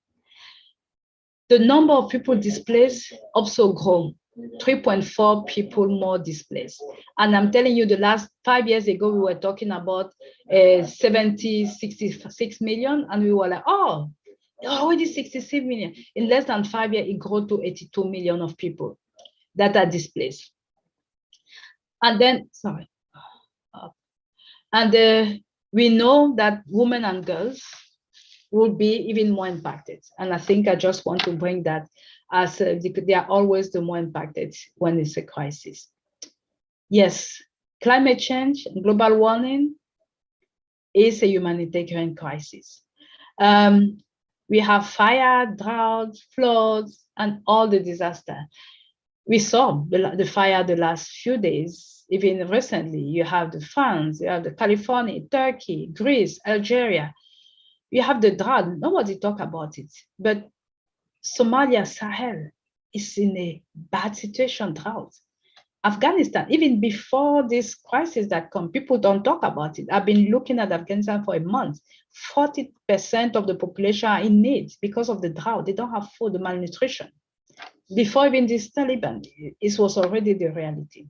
The number of people displaced also grown, 3.4 people more displaced. And I'm telling you, the last 5 years ago, we were talking about 66 million, and we were like, oh, already 66 million. In less than 5 years, it grew to 82 million of people that are displaced. And then, we know that women and girls will be even more impacted. And I think I just want to bring that as they are always the more impacted when it's a crisis. Yes, climate change and global warming is a humanitarian crisis. We have fire, drought, floods, and all the disaster. We saw the fire the last few days, even recently. You have the France, you have the California, Turkey, Greece, Algeria. You have the drought, nobody talk about it. But Somalia, Sahel is in a bad situation, drought. Afghanistan, even before this crisis that come, people don't talk about it. I've been looking at Afghanistan for a month. 40% of the population are in need because of the drought. They don't have food, the malnutrition. Before even this Taliban, it was already the reality.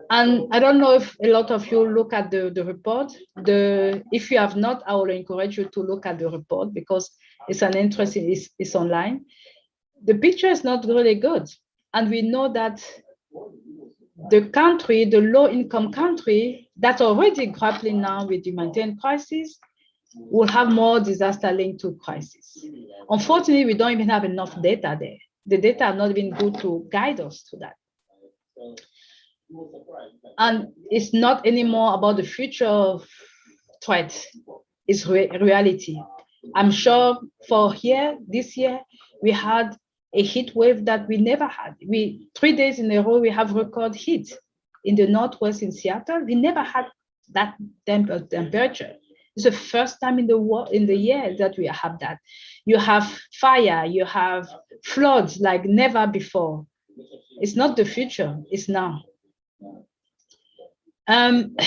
And I don't know if a lot of you look at the report. If you have not, I will encourage you to look at the report because it's an interesting, it's online. The picture is not really good. And we know that the country, the low-income country that's already grappling now with humanitarian crisis will have more disaster linked to crisis. Unfortunately, we don't even have enough data there. The data are not even good to guide us to that. And it's not anymore about the future of threat, it's reality. I'm sure for this year, we had a heat wave that we never had. 3 days in a row, we have record heat. in the Northwest in Seattle, we never had that temperature. It's the first time in the year that we have that. You have fire, you have floods like never before. It's not the future, it's now. And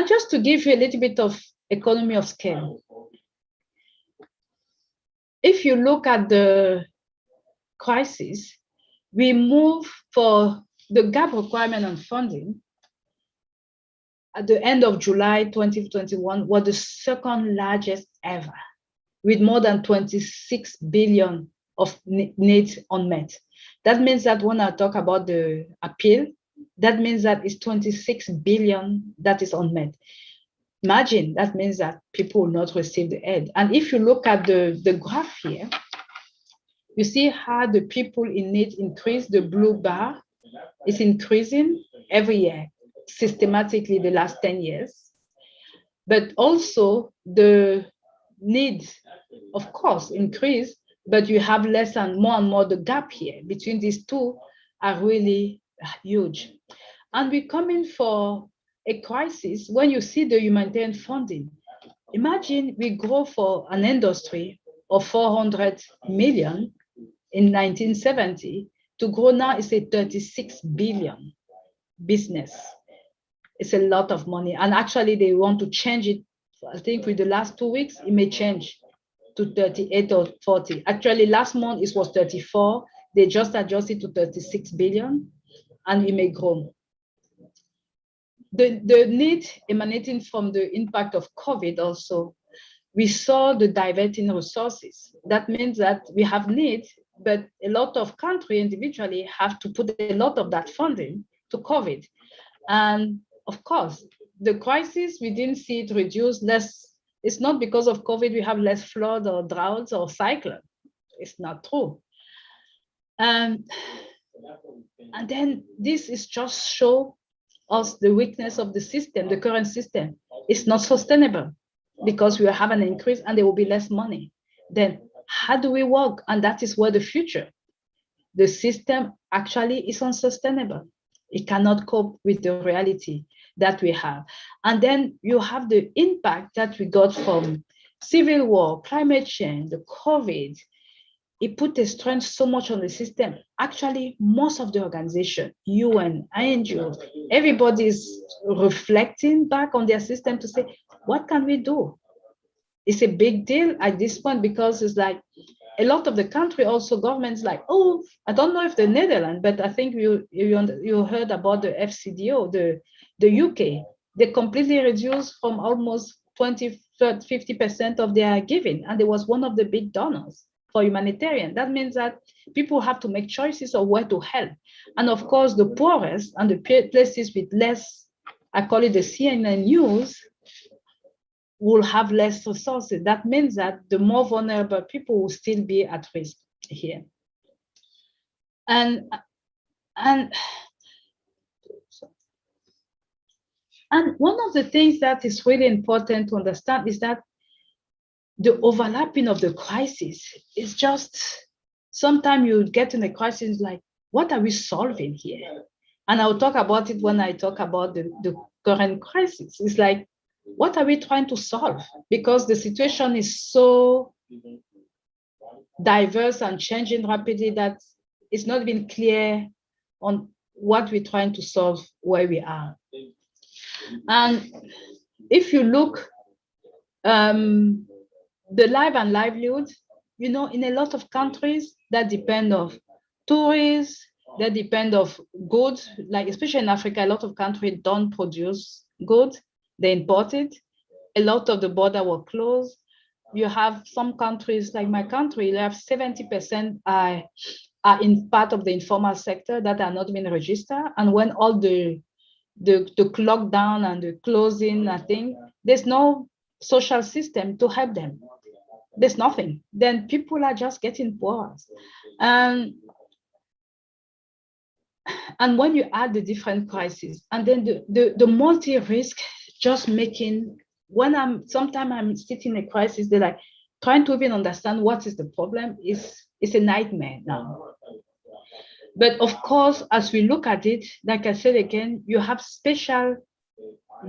just to give you a little bit of economy of scale, if you look at the crisis, we move for the gap requirement on funding at the end of July 2021 was the second largest ever, with more than 26 billion of needs unmet. That means that when I talk about the appeal, that means that it's 26 billion that is unmet. Imagine, that means that people will not receive the aid. And if you look at the graph here, you see how the people in need increase. The blue bar is increasing every year, systematically the last 10 years. But also the needs, of course, increase, but you have less and more the gap here between these two are really huge. And we're coming for a crisis. When you see the humanitarian funding, imagine we grow for an industry of 400 million in 1970 to grow now is a 36 billion business. It's a lot of money. And actually they want to change it. I think with the last 2 weeks, it may change to 38 or 40. Actually last month it was 34. They just adjusted to 36 billion and it may grow. The need emanating from the impact of COVID also, we saw the diverting resources. That means that we have need, but a lot of countries individually have to put a lot of that funding to COVID. And of course, the crisis, we didn't see it reduce less. It's not because of COVID we have less flood or droughts or cyclone. It's not true. And then this is just show us the weakness of the system, the current system. It's not sustainable because we have an increase and there will be less money. Then how do we work? And that is where the future. The system actually is unsustainable. It cannot cope with the reality that we have. And then you have the impact that we got from civil war, climate change, the COVID. It put a strength so much on the system. Actually, most of the organization, UN, NGOs, everybody is reflecting back on their system to say, what can we do? It's a big deal at this point because it's like a lot of the country also governments like, oh, I don't know if the Netherlands, but I think you heard about the FCDO, the UK. They completely reduced from almost 20, 50% of their giving. And it was one of the big donors for humanitarian. That means that people have to make choices of where to help. And of course, the poorest and the places with less, I call it the CNN news, will have less resources. That means that the more vulnerable people will still be at risk here. And one of the things that is really important to understand is that the overlapping of the crisis is just, sometimes you get in a crisis like, what are we solving here? And I'll talk about it when I talk about the current crisis. It's like, what are we trying to solve? Because the situation is so diverse and changing rapidly that it's not been clear on what we're trying to solve where we are. And if you look, the life and livelihood, you know, in a lot of countries that depend on tourists, that depend on goods, like especially in Africa, a lot of countries don't produce goods, they import it. A lot of the border were closed. You have some countries, like my country, you have 70% are in part of the informal sector that are not being registered. And when all the lockdown and the closing, I think, there's no social system to help them. There's nothing. Then people are just getting poorer. And when you add the different crises, and then the multi-risk, just making, sometimes I'm sitting in a crisis, they're like, trying to even understand what is the problem is a nightmare now. But of course, as we look at it, like I said again, you have special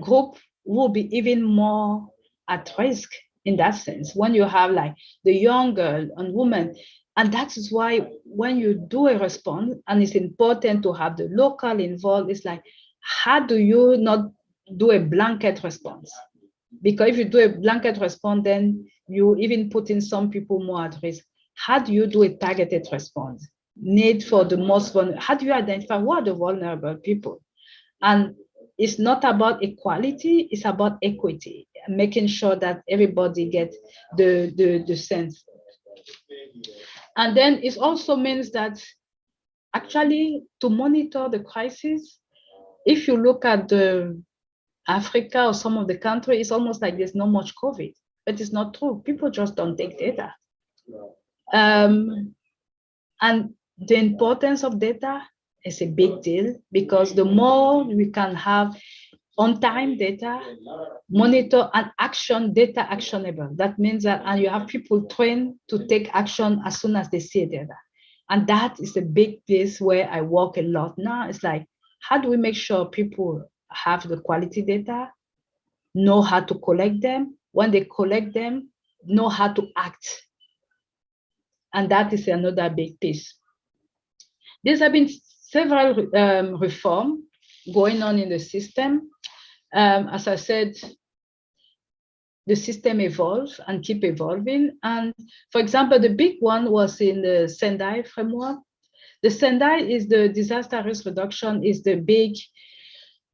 group who will be even more at risk in that sense when you have like the young girl and women. And that is why when you do a response, and it's important to have the local involved, it's like, how do you not do a blanket response? Because if you do a blanket response, then you even put in some people more at risk. How do you do a targeted response? Need for the most vulnerable. How do you identify what are the vulnerable people? And it's not about equality, it's about equity, making sure that everybody gets the sense. And then it also means that actually to monitor the crisis, if you look at the Africa or some of the countries, it's almost like there's not much COVID, but it's not true. People just don't take data. And the importance of data is a big deal, because the more we can have on-time data, monitor and action data actionable. That means that, and you have people trained to take action as soon as they see data. And that is a big place where I work a lot now. It's like, how do we make sure people have the quality data, know how to collect them, when they collect them, know how to act. And that is another big piece. There have been several reforms going on in the system. As I said, the system evolves and keep evolving. And for example, the big one was in the Sendai framework. The Sendai is the disaster risk reduction, is the big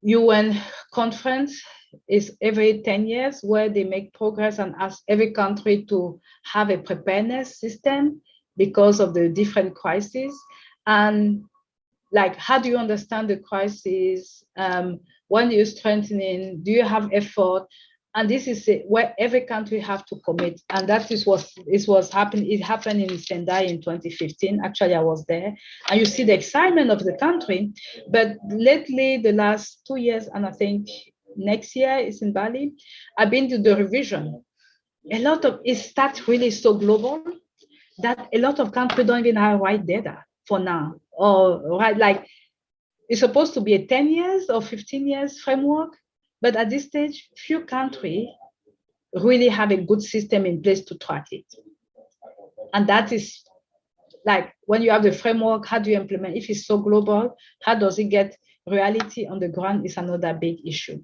UN conference. Is every 10 years where they make progress and ask every country to have a preparedness system because of the different crises. And like, how do you understand the crisis? When you're strengthening, do you have effort? And this is where every country have to commit. And that is what was happening. It happened in Sendai in 2015. Actually, I was there. And you see the excitement of the country. But lately, the last 2 years, and I think next year is in Bali, I've been to the revision. A lot of it starts really so global that a lot of countries don't even have right data for now. Or right, like it's supposed to be a 10 years or 15 years framework. But at this stage, few countries really have a good system in place to track it. And that is like, when you have the framework, how do you implement? If it's so global, how does it get reality on the ground is another big issue.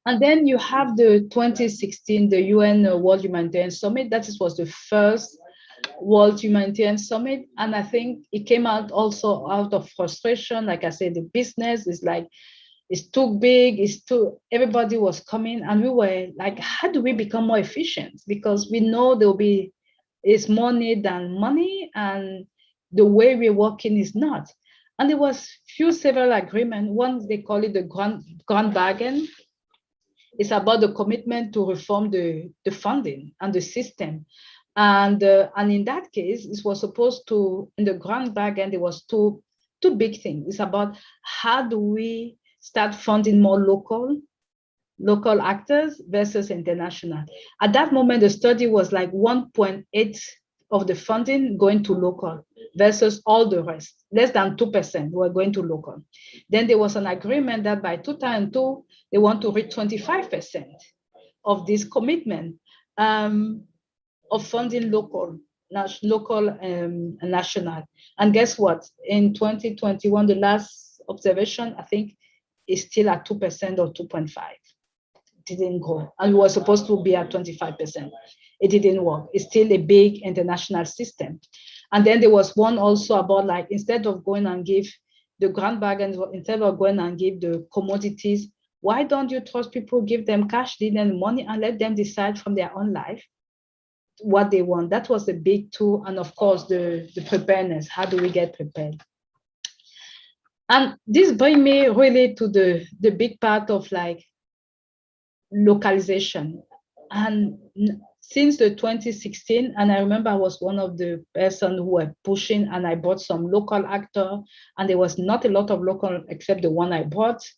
And then you have the 2016, the UN World Humanitarian Summit. That was the first World Humanitarian Summit. And I think it came out also out of frustration. Like I said, the business is like, it's too big, everybody was coming, and we were like, how do we become more efficient? Because we know it's more need than money, and the way we're working is not. And there was several agreements. One, they call it the grand bargain. It's about the commitment to reform the funding and the system. And in that case, it was supposed to, in the grand bargain, there was two big things. It's about how do we start funding more local actors versus international. At that moment, the study was like 1.8 of the funding going to local versus all the rest. Less than 2% were going to local. Then there was an agreement that by 2002, they want to reach 25% of this commitment of funding local and national. And guess what? In 2021, the last observation, I think, is still at 2% or 2.5. It didn't grow. And we were supposed to be at 25%. It didn't work. It's still a big international system. And then there was one also about like, instead of going and give the grand bargains, instead of going and give the commodities, why don't you trust people, give them cash, give them money, and let them decide from their own life what they want? That was the big two. And of course, the preparedness. How do we get prepared? And this brings me really to the big part of like localization. And since the 2016, and I remember I was one of the persons who were pushing, and I brought some local actor, and there was not a lot of local except the one I brought,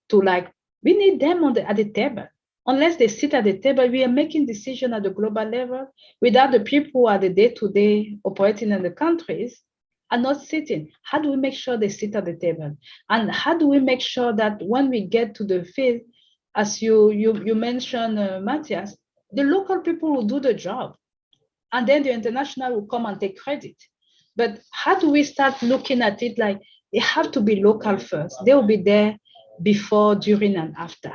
to like, we need them at the table. Unless they sit at the table, we are making decisions at the global level without the people who are the day-to-day operating in the countries. are not sitting. How do we make sure they sit at the table? And how do we make sure that when we get to the field, as you mentioned, Matthias, the local people will do the job, and then the international will come and take credit. But how do we start looking at it like they have to be local first? They will be there before, during, and after.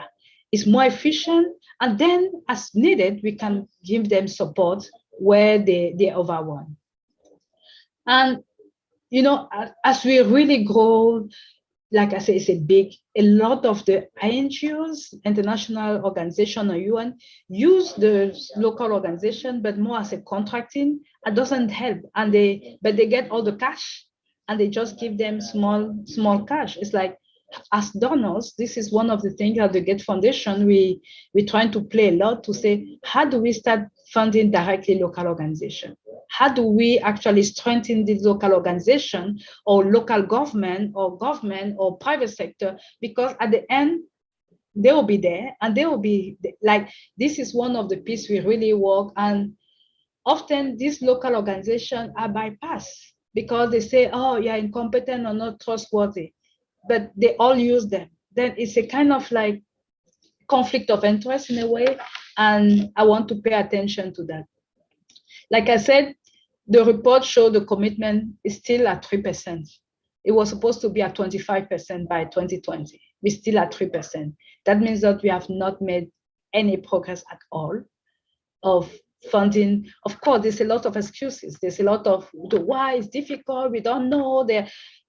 It's more efficient, and then as needed, we can give them support where they're overwhelmed. And as we really grow, like I said, it's a lot of the NGOs, international organization or UN, use the local organization, but more as a contracting. It doesn't help. But they get all the cash and they just give them small cash. It's like, as donors, this is one of the things at the Gates Foundation, we're trying to play a lot to say, how do we start funding directly local organization? How do we actually strengthen the local organization or local government or private sector? Because at the end, they will be there and they will be like, this is one of the pieces we really work. And often these local organizations are bypassed because they say, oh, you're incompetent or not trustworthy, but they all use them. Then it's a kind of like conflict of interest in a way. And I want to pay attention to that. Like I said, the report showed the commitment is still at 3%. It was supposed to be at 25% by 2020. We're still at 3%. That means that we have not made any progress at all of funding. Of course, there's a lot of excuses. There's a lot of why it's difficult, we don't know.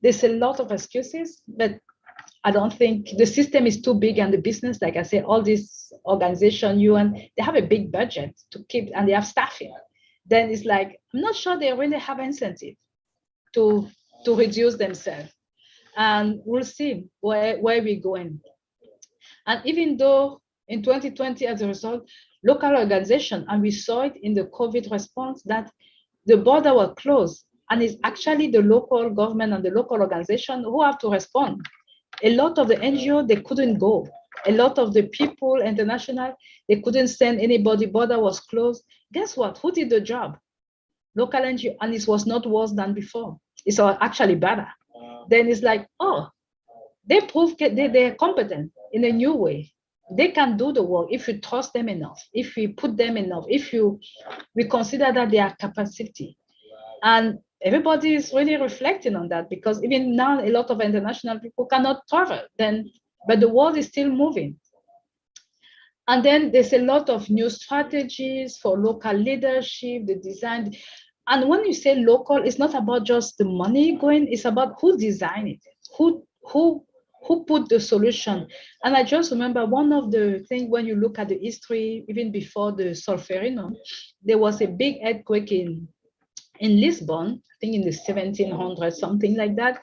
There's a lot of excuses, but I don't think the system is too big, and the business, like I say, all these organizations, UN, they have a big budget to keep, and they have staffing. Then it's like, I'm not sure they really have incentive to reduce themselves. And we'll see where we're going. And even though in 2020, as a result, local organization, and we saw it in the COVID response, that the border was closed, and it's actually the local government and the local organization who have to respond. A lot of the NGO, they couldn't go. A lot of the people, international, they couldn't send anybody, border was closed. Guess what? Who did the job? Local NGO, and it was not worse than before. It's actually better. Then it's like, oh, they prove they're competent in a new way. They can do the work if you trust them enough, if we put them enough, if we consider that they have capacity. And everybody is really reflecting on that, because even now a lot of international people cannot travel, but the world is still moving. And then there's a lot of new strategies for local leadership, the design. And when you say local, it's not about just the money going, it's about who designed it, who put the solution. And I just remember one of the things, when you look at the history, even before the sulfur, there was a big earthquake in Lisbon, I think in the 1700s, something like that.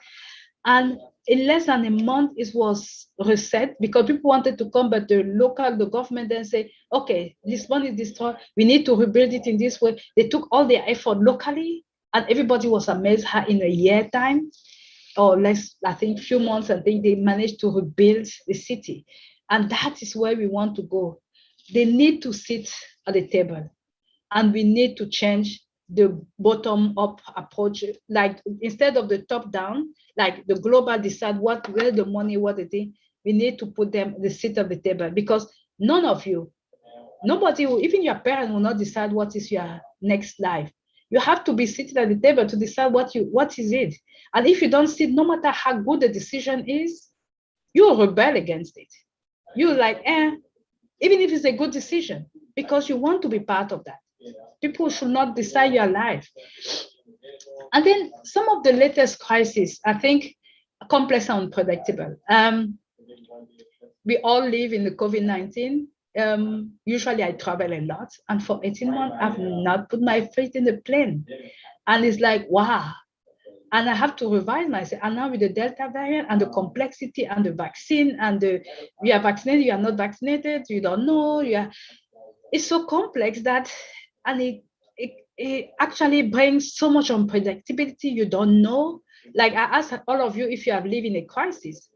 And in less than a month, it was reset because people wanted to come, but the government then say, okay, Lisbon is destroyed. We need to rebuild it in this way. They took all their effort locally, and everybody was amazed how in a year time, or less, I think few months, I think they managed to rebuild the city. And that is where we want to go. They need to sit at the table, and we need to change the bottom-up approach. Like instead of the top-down, like the global decide where the money, what the thing, we need to put them the seat at the table, because nobody will, even your parents will not decide what is your next life. You have to be seated at the table to decide what is it. And if you don't sit, no matter how good the decision is, you'll rebel against it. You're like, even if it's a good decision, because you want to be part of that. People should not decide your life. And then some of the latest crises, I think, are complex and unpredictable. We all live in the COVID-19. Usually I travel a lot, and for 18 months, I've not put my feet in the plane. And it's like, wow. And I have to revise myself. And now with the Delta variant and the complexity and the vaccine and we are vaccinated, you are not vaccinated, you don't know. It's so complex that, and it actually brings so much unpredictability. You don't know. Like I asked all of you if you have lived in a crisis.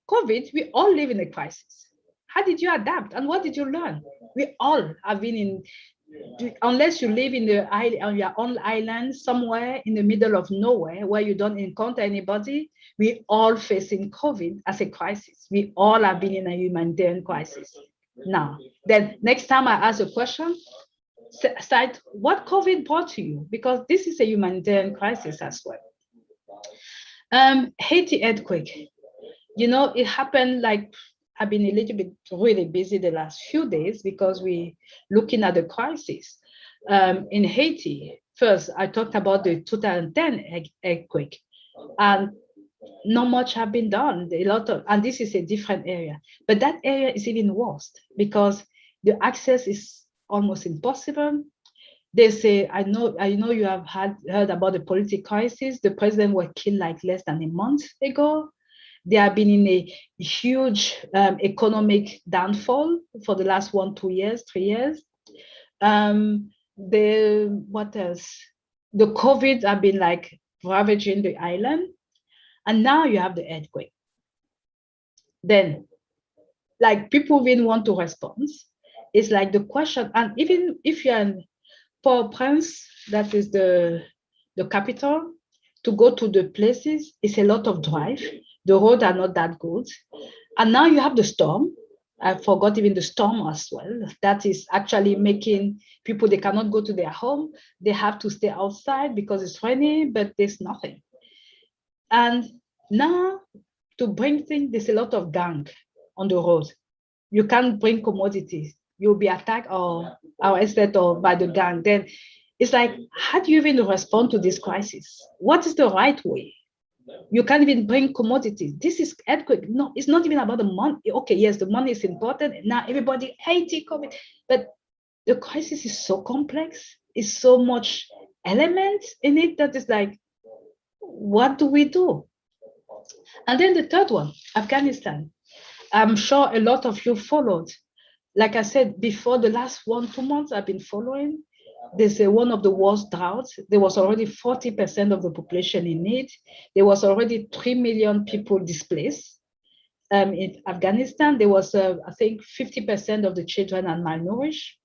COVID, we all live in a crisis. How did you adapt? And what did you learn? We all have been in unless you live on your own island somewhere in the middle of nowhere where you don't encounter anybody, we all facing COVID as a crisis. We all have been in a humanitarian crisis. Now, then next time I ask a question, cite what COVID brought to you, because this is a humanitarian crisis as well. Haiti earthquake, it happened like, I've been a little bit really busy the last few days because we're looking at the crisis. In Haiti, first, I talked about the 2010 earthquake, and not much have been done. And this is a different area, but that area is even worse because the access is almost impossible. They say, I know you have heard about the political crisis. The president was killed like less than a month ago. They have been in a huge economic downfall for the last 3 years. What else? The COVID have been like ravaging the island. And now you have the earthquake. Then, like, people didn't want to respond. It's like the question, and even if you're in Port-au-Prince, that is the capital, to go to the places, it's a lot of drive. The roads are not that good. And now you have the storm. I forgot even the storm as well. That is actually making people, they cannot go to their home. They have to stay outside because it's raining, but there's nothing. And now to bring things, there's a lot of gang on the road. You can't bring commodities. You'll be attacked or by the gang. Then it's like, how do you even respond to this crisis? What is the right way? You can't even bring commodities. This is earthquake. No, it's not even about the money. Okay, yes, the money is important. Now everybody hates it, COVID, but the crisis is so complex. It's so much element in it that is like, what do we do? And then the third one, Afghanistan. I'm sure a lot of you followed. Like I said before, the last 1-2 months I've been following. There's one of the worst droughts. There was already 40% of the population in need. There was already 3 million people displaced. In Afghanistan, there was, I think, 50% of the children are malnourished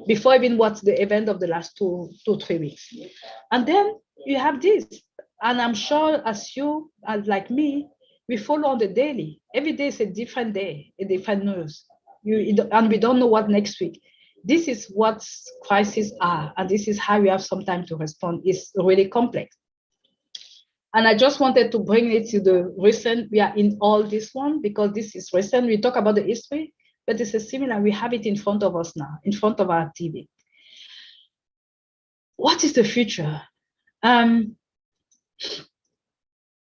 before even what's the event of the last 2-3 weeks. And then you have this. And I'm sure as you, as like me, we follow on the daily. Every day is a different day, a different news. And we don't know what next week. This is what crises are, and this is how we have some time to respond. It's really complex. And I just wanted to bring it to the recent, we are in all this one, because this is recent. We talk about the history, but it's a similar, we have it in front of us now, in front of our TV. What is the future?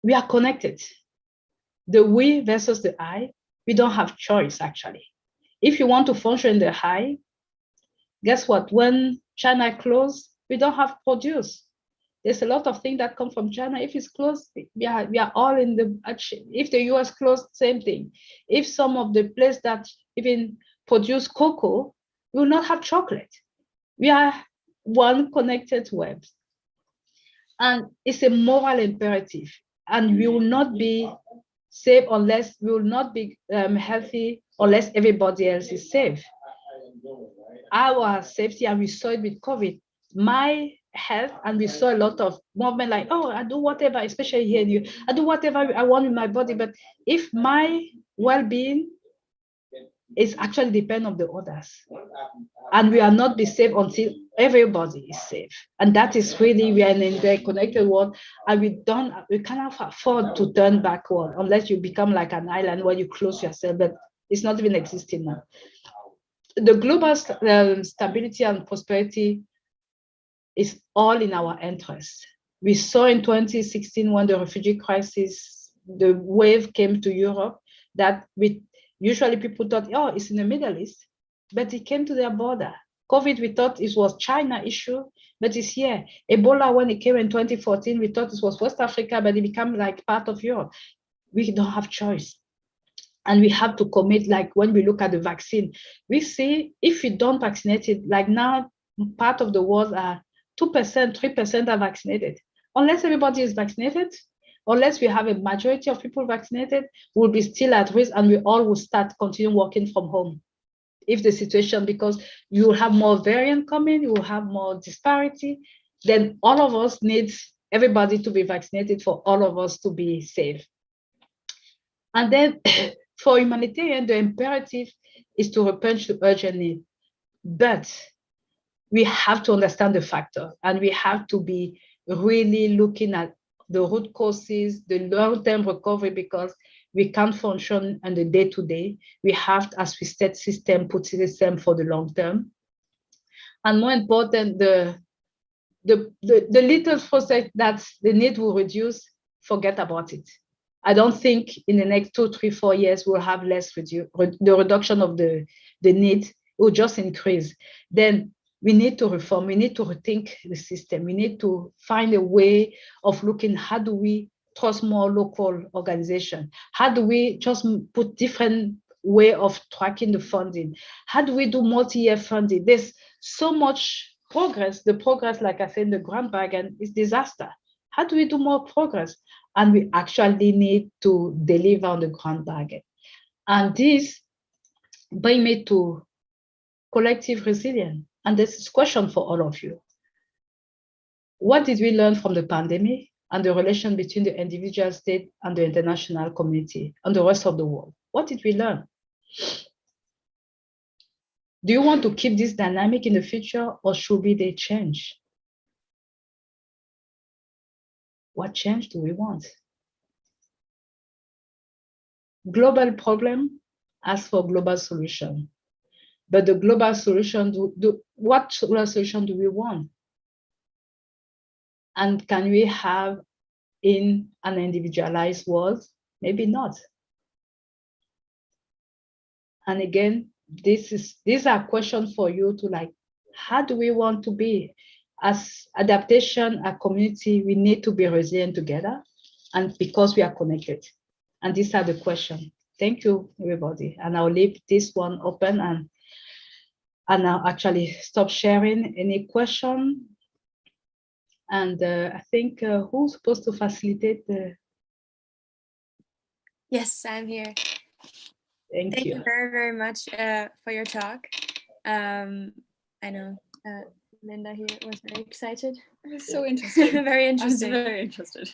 We are connected. The we versus the I, we don't have choice, actually. If you want to function in the I, guess what? When China closed, we don't have produce. There's a lot of things that come from China. If it's closed, we are all in the action. If the US closed, same thing. If some of the places that even produce cocoa, we will not have chocolate. We are one connected web. And it's a moral imperative. And we will not be safe unless, we will not be healthy unless everybody else is safe. Our safety, and we saw it with COVID, my health, and we saw a lot of movement like, oh, I do whatever, especially here in you, I do whatever I want with my body, but if my well-being is actually depend on the others, and we are not be safe until everybody is safe. And that is really, we are in a connected world, and we cannot afford to turn backward unless you become like an island where you close yourself, but it's not even existing now. The global stability and prosperity is all in our interest. We saw in 2016 when the refugee crisis, the wave came to Europe, that usually people thought, oh, it's in the Middle East, but it came to their border. COVID, we thought it was China issue, but it's here. Ebola, when it came in 2014, we thought it was West Africa, but it became like part of Europe. We don't have choice. And we have to commit, like when we look at the vaccine, we see if we don't vaccinate it, like now, part of the world are 2%, 3% are vaccinated. Unless everybody is vaccinated, unless we have a majority of people vaccinated, we'll be still at risk, and we all will continue working from home. if the situation, because you will have more variant coming, you will have more disparity, then all of us need everybody to be vaccinated for all of us to be safe. And then for humanitarian, the imperative is to respond to urgent need. But we have to understand the factor, and we have to be really looking at the root causes, the long-term recovery, because we can't function on the day-to-day. We have, as we set system, put system for the long term. And more important, the little process that the need will reduce, forget about it. I don't think in the next 2, 3, 4 years we'll have less the reduction of the need will just increase. Then we need to reform, we need to rethink the system, we need to find a way of looking, how do we trust more local organization? How do we just put different way of tracking the funding? How do we do multi-year funding? There's so much progress. The progress, like I said, in the grant bargain is disaster. How do we do more progress? And we actually need to deliver on the grant bargain. And this brings me to collective resilience. And this is a question for all of you. What did we learn from the pandemic and the relation between the individual state and the international community and the rest of the world? What did we learn? Do you want to keep this dynamic in the future, or should they change? What change do we want? Global problem asks for global solution. But the global solution, what global solution do we want? And can we have in an individualized world? Maybe not. And again, these are questions for you to like, how do we want to be? As adaptation, a community, we need to be resilient together, and because we are connected. And these are the questions. Thank you, everybody. And I'll leave this one open, and I'll actually stop sharing any question. And I think who's supposed to facilitate the... Yes, I'm here. Thank you very, very much for your talk. I know Linda here was very excited. It was so interesting. Very interesting. I was very interested.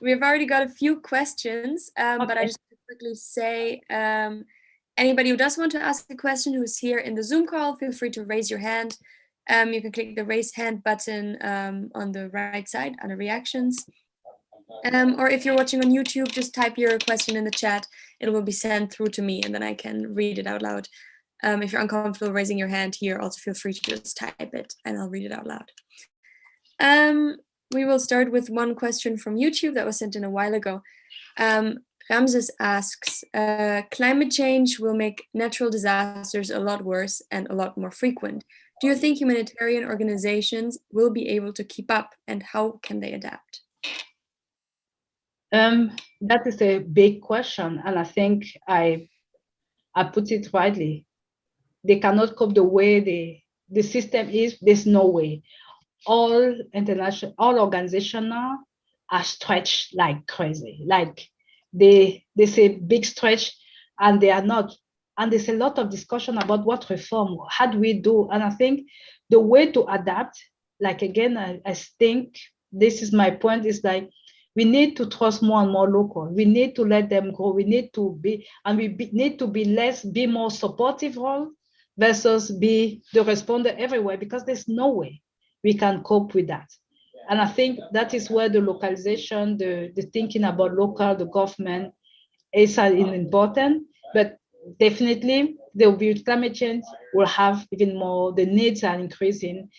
We've already got a few questions, but I just want to quickly say, anybody who does want to ask a question who's here in the Zoom call, feel free to raise your hand. You can click the raise hand button on the right side under reactions. Or if you're watching on YouTube, just type your question in the chat. It will be sent through to me, and then I can read it out loud. If you're uncomfortable raising your hand here, also feel free to just type it and I'll read it out loud. We will start with one question from YouTube that was sent in a while ago. Ramses asks, climate change will make natural disasters a lot worse and a lot more frequent. Do you think humanitarian organizations will be able to keep up, and how can they adapt? That is a big question, and I think I put it rightly. They cannot cope the way the system is. There's no way. All organizations now are stretched like crazy. Like they say big stretch, and they are not. And there's a lot of discussion about what reform, how do we do? And I think the way to adapt, like again, I think this is my point, is like we need to trust more and more local. We need to let them grow. We need to be, and need to be more supportive role versus be the responder everywhere, because there's no way we can cope with that. And I think that is where the localization, the thinking about local, the government is important, but definitely there will be climate change, will have even more, the needs are increasing.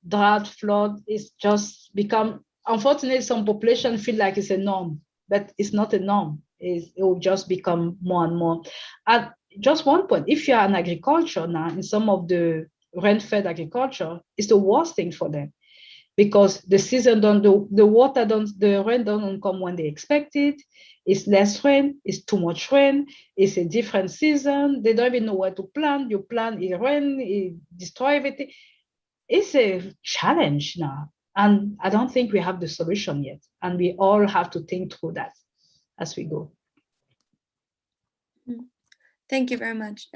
Drought, flood is just become, unfortunately, some population feel like it's a norm, but it's not a norm. It will just become more and more. And just one point, if you're an agriculture now, in some of the rain-fed agriculture, it's the worst thing for them, because the season the rain doesn't come when they expect it. It's less rain, it's too much rain, it's a different season. They don't even know where to plant. You plant, it rain, it destroy everything. It's a challenge now. And I don't think we have the solution yet. And we all have to think through that as we go. Thank you very much.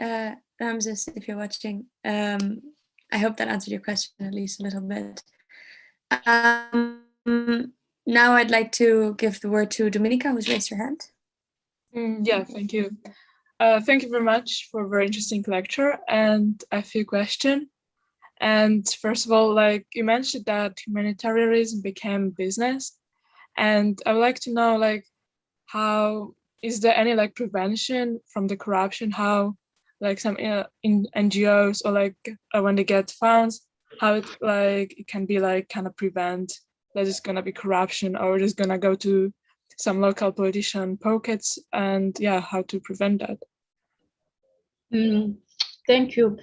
Ramses, if you're watching. I hope that answered your question at least a little bit. Now I'd like to give the word to Dominika, who's raised her hand. Yeah, thank you. Thank you very much for a very interesting lecture and a few questions. And first of all, like you mentioned that humanitarianism became business. And I would like to know, like, how is there any like prevention from the corruption? How like some in NGOs or like when they get funds, how it can be like kind of prevent that there's gonna be corruption or it's gonna go to some local politician pockets, and yeah, how to prevent that? Thank you.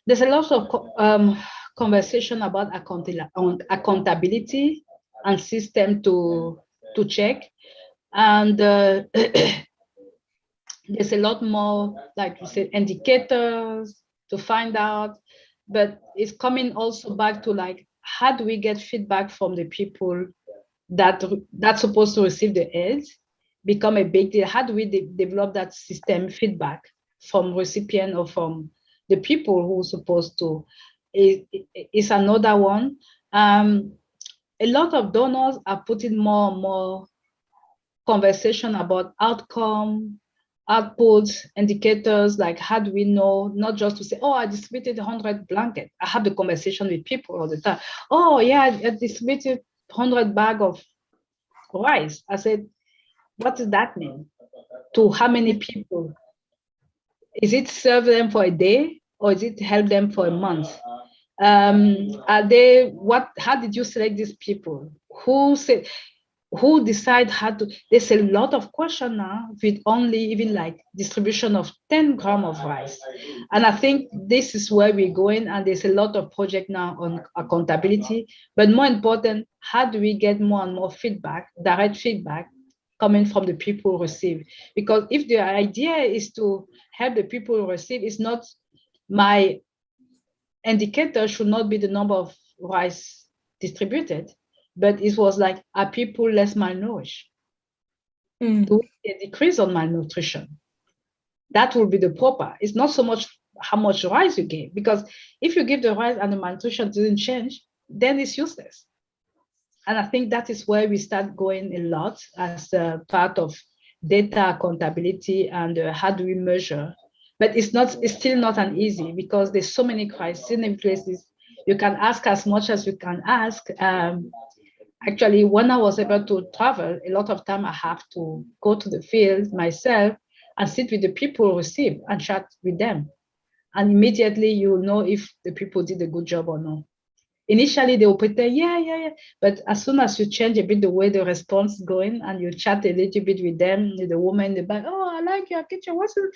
There's a lot of conversation about accountability and system to check, and there's a lot more, like you said, indicators to find out, but it's coming also back to like, how do we get feedback from the people that's supposed to receive the aid? Become a big deal. How do we develop that system feedback from recipient or from the people who are supposed to? Is another one. A lot of donors are putting more and more conversation about outcome, outputs, indicators, like how do we know, not just to say, oh, I distributed 100 blankets. I have the conversation with people all the time. Oh yeah, I distributed 100 bags of rice. I said, what does that mean? To how many people? Is it serve them for a day or is it help them for a month? Are they, how did you select these people? Who decide how to? There's a lot of question now with only even like distribution of 10 grams of rice. And I think this is where we're going, and there's a lot of project now on accountability, but more important, how do we get more and more feedback, direct feedback coming from the people who receive? Because if the idea is to help the people who receive, it's not, my indicator should not be the number of rice distributed, but it was like, are people less malnourished? Do we see a decrease on malnutrition? That will be the proper. It's not so much how much rice you give, because if you give the rice and the malnutrition didn't change, then it's useless. And I think that is where we start going a lot as a part of data accountability and how do we measure. But it's still not an easy, because there's so many crises in places. You can ask as much as you can ask. Actually, when I was able to travel, a lot of time I have to go to the field myself and sit with the people who receive and chat with them. And immediately you know if the people did a good job or not. Initially, they will pretend, yeah. But as soon as you change a bit the way the response is going and you chat a little bit with them, with the woman in the back, oh, I like your kitchen, what's it?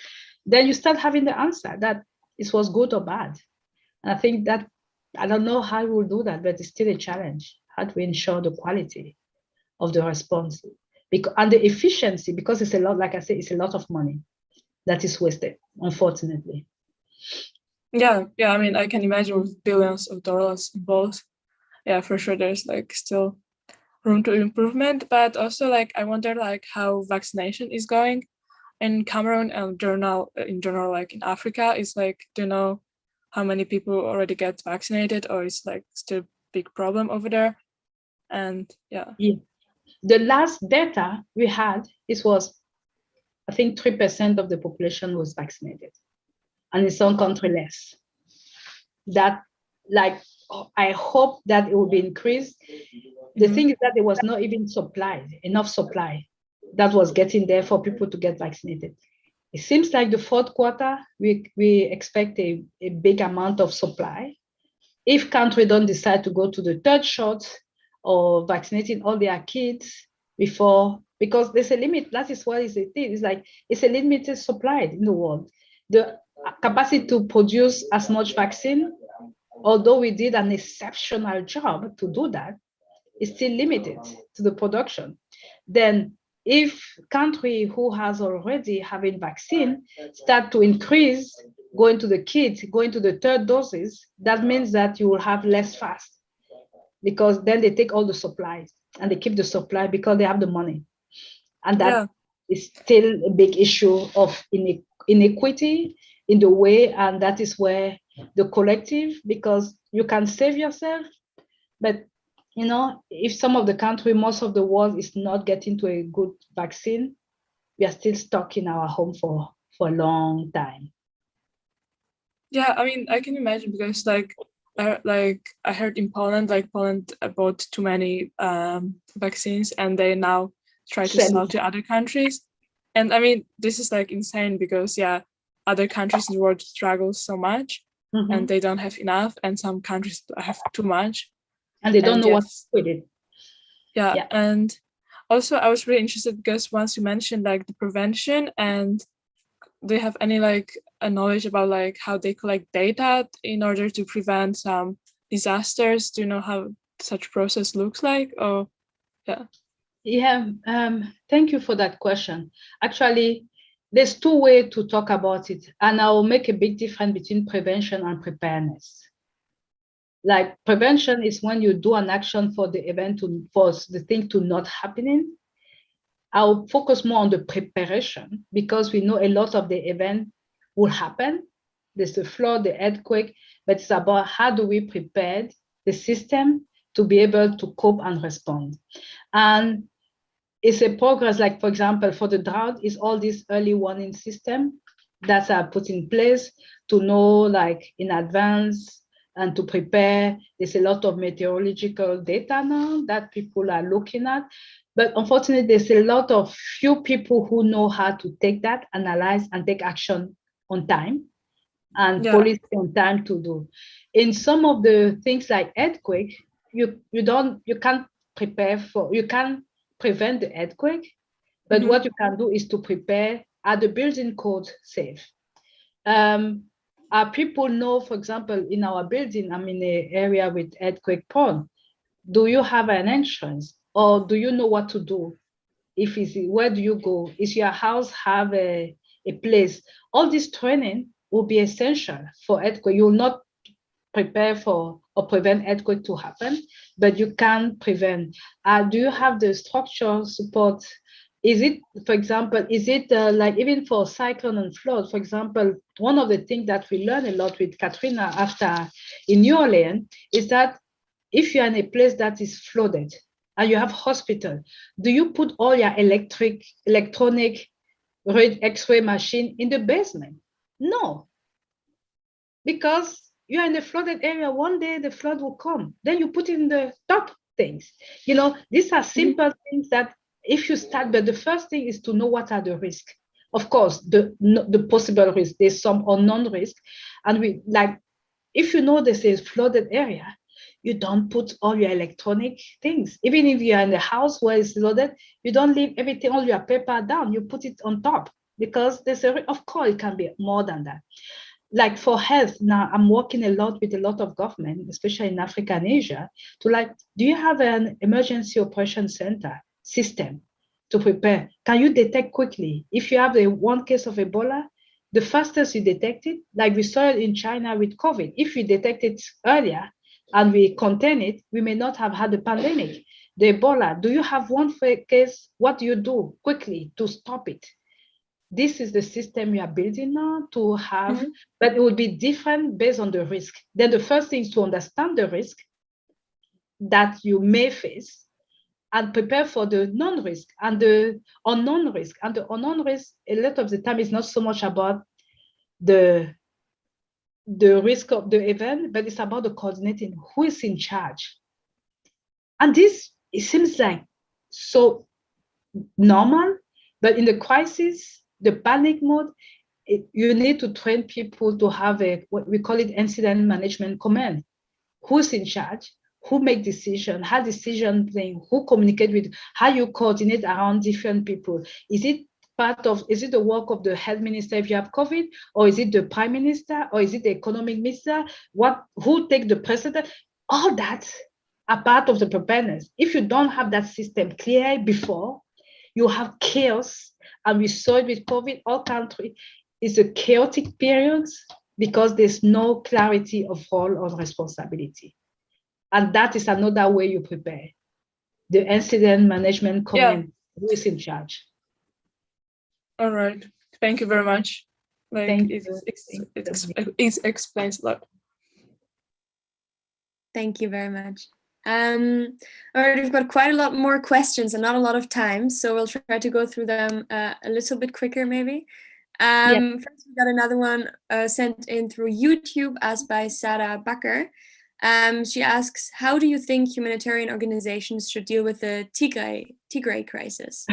Then you start having the answer that it was good or bad. And I think that, I don't know how we will do that, but it's still a challenge. How do we ensure the quality of the response and the efficiency? Because it's a lot, like I said, it's a lot of money that is wasted, unfortunately. Yeah. I mean, I can imagine with billions of dollars involved. Yeah, for sure, there's like still room to improvement. But also, like, I wonder like how vaccination is going in Cameroon and in general, like in Africa. Is like, do you know how many people already get vaccinated, or is like still a big problem over there? And yeah. The last data we had, it was, I think 3% of the population was vaccinated, and in some countries less. That, like, I hope that it will be increased. The thing is that there was not even enough supply that was getting there for people to get vaccinated. It seems like the fourth quarter, we expect a big amount of supply. If countries don't decide to go to the third shot or vaccinating all their kids before, because there's a limit. That is what it is. It's like, it's a limited supply in the world. The capacity to produce as much vaccine, although we did an exceptional job to do that, is still limited to the production. Then if country who has already having vaccine start to increase, going to the kids, going to the third doses, that means that you will have less fast, because then they take all the supplies and they keep the supply because they have the money. And that is still a big issue of inequity in the way, and that is where the collective, because you can save yourself, but if some of the country, most of the world is not getting to a good vaccine, we are still stuck in our home for a long time. Yeah, I mean, I can imagine, because I heard in Poland, Poland bought too many vaccines, and they now try to sell to other countries. And I mean, this is insane, because other countries in the world struggle so much, and they don't have enough, and some countries have too much, and they don't know what to do with it. Yeah, and also I was really interested, because once you mentioned the prevention, and do you have any a knowledge about how they collect data in order to prevent some disasters? Do you know how such process looks like? Or thank you for that question. Actually, there's two ways to talk about it, and I'll make a big difference between prevention and preparedness. Prevention is when you do an action for the event for the thing to not happening. I'll focus more on the preparation, because we know a lot of the event will happen. There's the flood, the earthquake, but it's about how do we prepare the system to be able to cope and respond. And it's a progress, for example, for the drought, is all this early warning system that are put in place to know in advance and to prepare. There's a lot of meteorological data now that people are looking at. But unfortunately, there's a lot of few people who know how to take that, analyze, and take action on time, and policy on time to do. In some of the things like earthquake, you can't prevent the earthquake, but what you can do is to prepare, are the building codes safe? People know, for example, in our building, I'm in an area with earthquake prone. Do you have an entrance, or do you know what to do? Where do you go? Is your house have a place? All this training will be essential for earthquake. You will not prepare for or prevent earthquake to happen, but you can prevent. Do you have the structural support? Is it, for example, even for cyclone and flood, for example, one of the things that we learned a lot with Katrina in New Orleans is that if you're in a place that is flooded and you have hospital, do you put all your electronic X-ray machine in the basement? No, because you're in the flooded area. One day the flood will come. Then you put in the top things. These are simple things that if you start, but the first thing is to know what are the risks. Of course, the possible risk, there's some unknown risk. And if you know there's a flooded area, you don't put all your electronic things. Even if you're in the house where it's flooded, you don't leave everything, all your paper down, you put it on top, because of course, it can be more than that. For health, now I'm working a lot with a lot of government, especially in Africa and Asia, to do you have an emergency operation center system to prepare? Can you detect quickly? If you have one case of Ebola, the fastest you detect it, like we saw it in China with COVID, if we detect it earlier and we contain it, we may not have had the pandemic. The Ebola, do you have one case? What do you do quickly to stop it? This is the system we are building now to have, but it will be different based on the risk. Then the first thing is to understand the risk that you may face and prepare for the non-risk and the unknown risk. And the unknown risk, a lot of the time, is not so much about the risk of the event, but it's about the coordinating, who is in charge. And this, it seems like so normal, but in the crisis, the panic mode, you need to train people to have what we call it incident management command. Who's in charge? Who make decision? How decision thing? Who communicate with? How you coordinate around different people? Is it the work of the health minister if you have COVID, or is it the prime minister, or is it the economic minister? Who take the precedent? All that are part of the preparedness. If you don't have that system clear before, you have chaos. And we saw it with COVID, all country is a chaotic period because there's no clarity of role or responsibility. And that is another way you prepare. The incident management command, who is in charge. All right, thank you very much. Like Thank it you. explains a lot. Thank you very much. All right, we've got quite a lot more questions and not a lot of time, so we'll try to go through them a little bit quicker, maybe. First, we got another one sent in through YouTube, asked by Sarah Bakker. She asks, how do you think humanitarian organizations should deal with the Tigray crisis?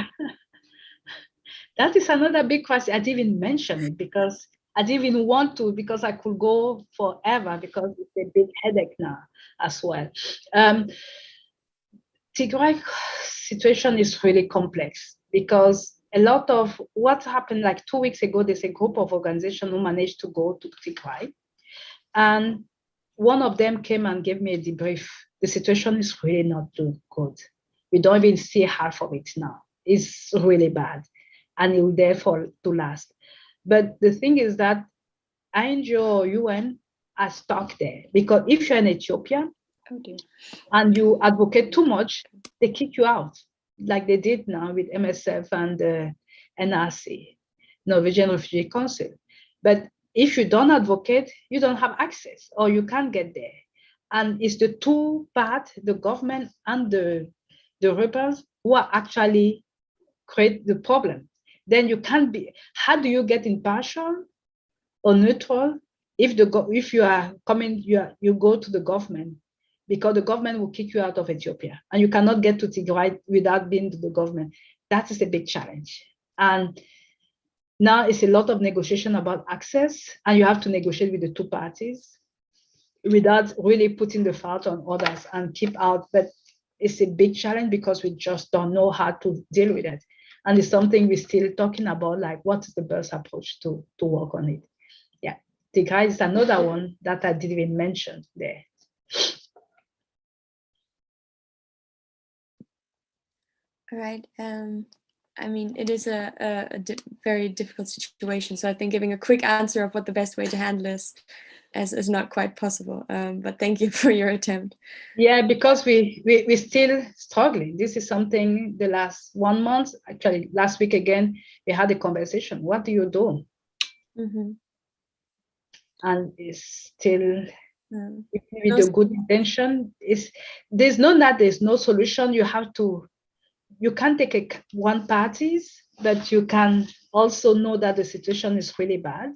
That is another big question. I didn't even mention it because I didn't even want to, because I could go forever because it's a big headache now as well. Tigray situation is really complex because a lot of what happened like 2 weeks ago, there's a group of organizations who managed to go to Tigray. And one of them came and gave me a debrief. The situation is really not too good. We don't even see half of it now. It's really bad. And it will therefore to last. But the thing is that INGO or UN are stuck there because if you're in Ethiopia and you advocate too much, they kick you out, like they did now with MSF and NRC, Norwegian Refugee Council. But if you don't advocate, you don't have access or you can't get there. And it's the two parts, the government and the rebels, who are actually create the problem. Then you can't be, how do you get impartial or neutral if you are coming, you go to the government, because the government will kick you out of Ethiopia and you cannot get to Tigray without being to the government. That is a big challenge. And now it's a lot of negotiation about access, and you have to negotiate with the two parties without really putting the fault on others and keep out. But it's a big challenge because we just don't know how to deal with it. And it's something we're still talking about, like what is the best approach to work on it. Yeah, Tigray is another one that I didn't even mention there. All right. I mean, it is a very difficult situation. So I think giving a quick answer of what the best way to handle is not quite possible. But thank you for your attempt. Yeah, because we're still struggling. This is something the last 1 month, actually last week again, we had a conversation. What do you do? Mm-hmm. And it's still with a good intention. There's no solution. You can't take one parties, but you can also know that the situation is really bad.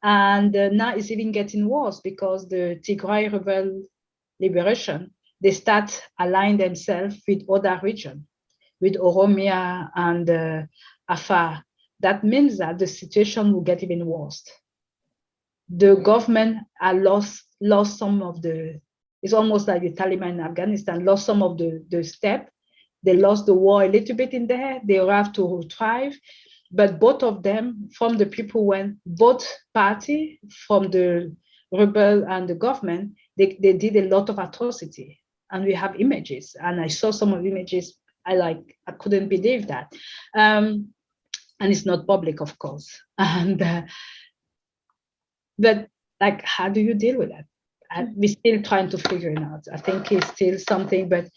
And now it's even getting worse because the Tigray rebel liberation, they start aligning themselves with other regions, with Oromia and Afar. That means that the situation will get even worse. The government lost some of it's almost like the Taliban in Afghanistan, lost some of the step. They lost the war a little bit in there. They have to thrive. But both of them, from the people when both party, from the rebel and the government, they did a lot of atrocity. And we have images. And I saw some of the images. I couldn't believe that. And it's not public, of course. And but like, how do you deal with that? We're still trying to figure it out. I think it's still something, but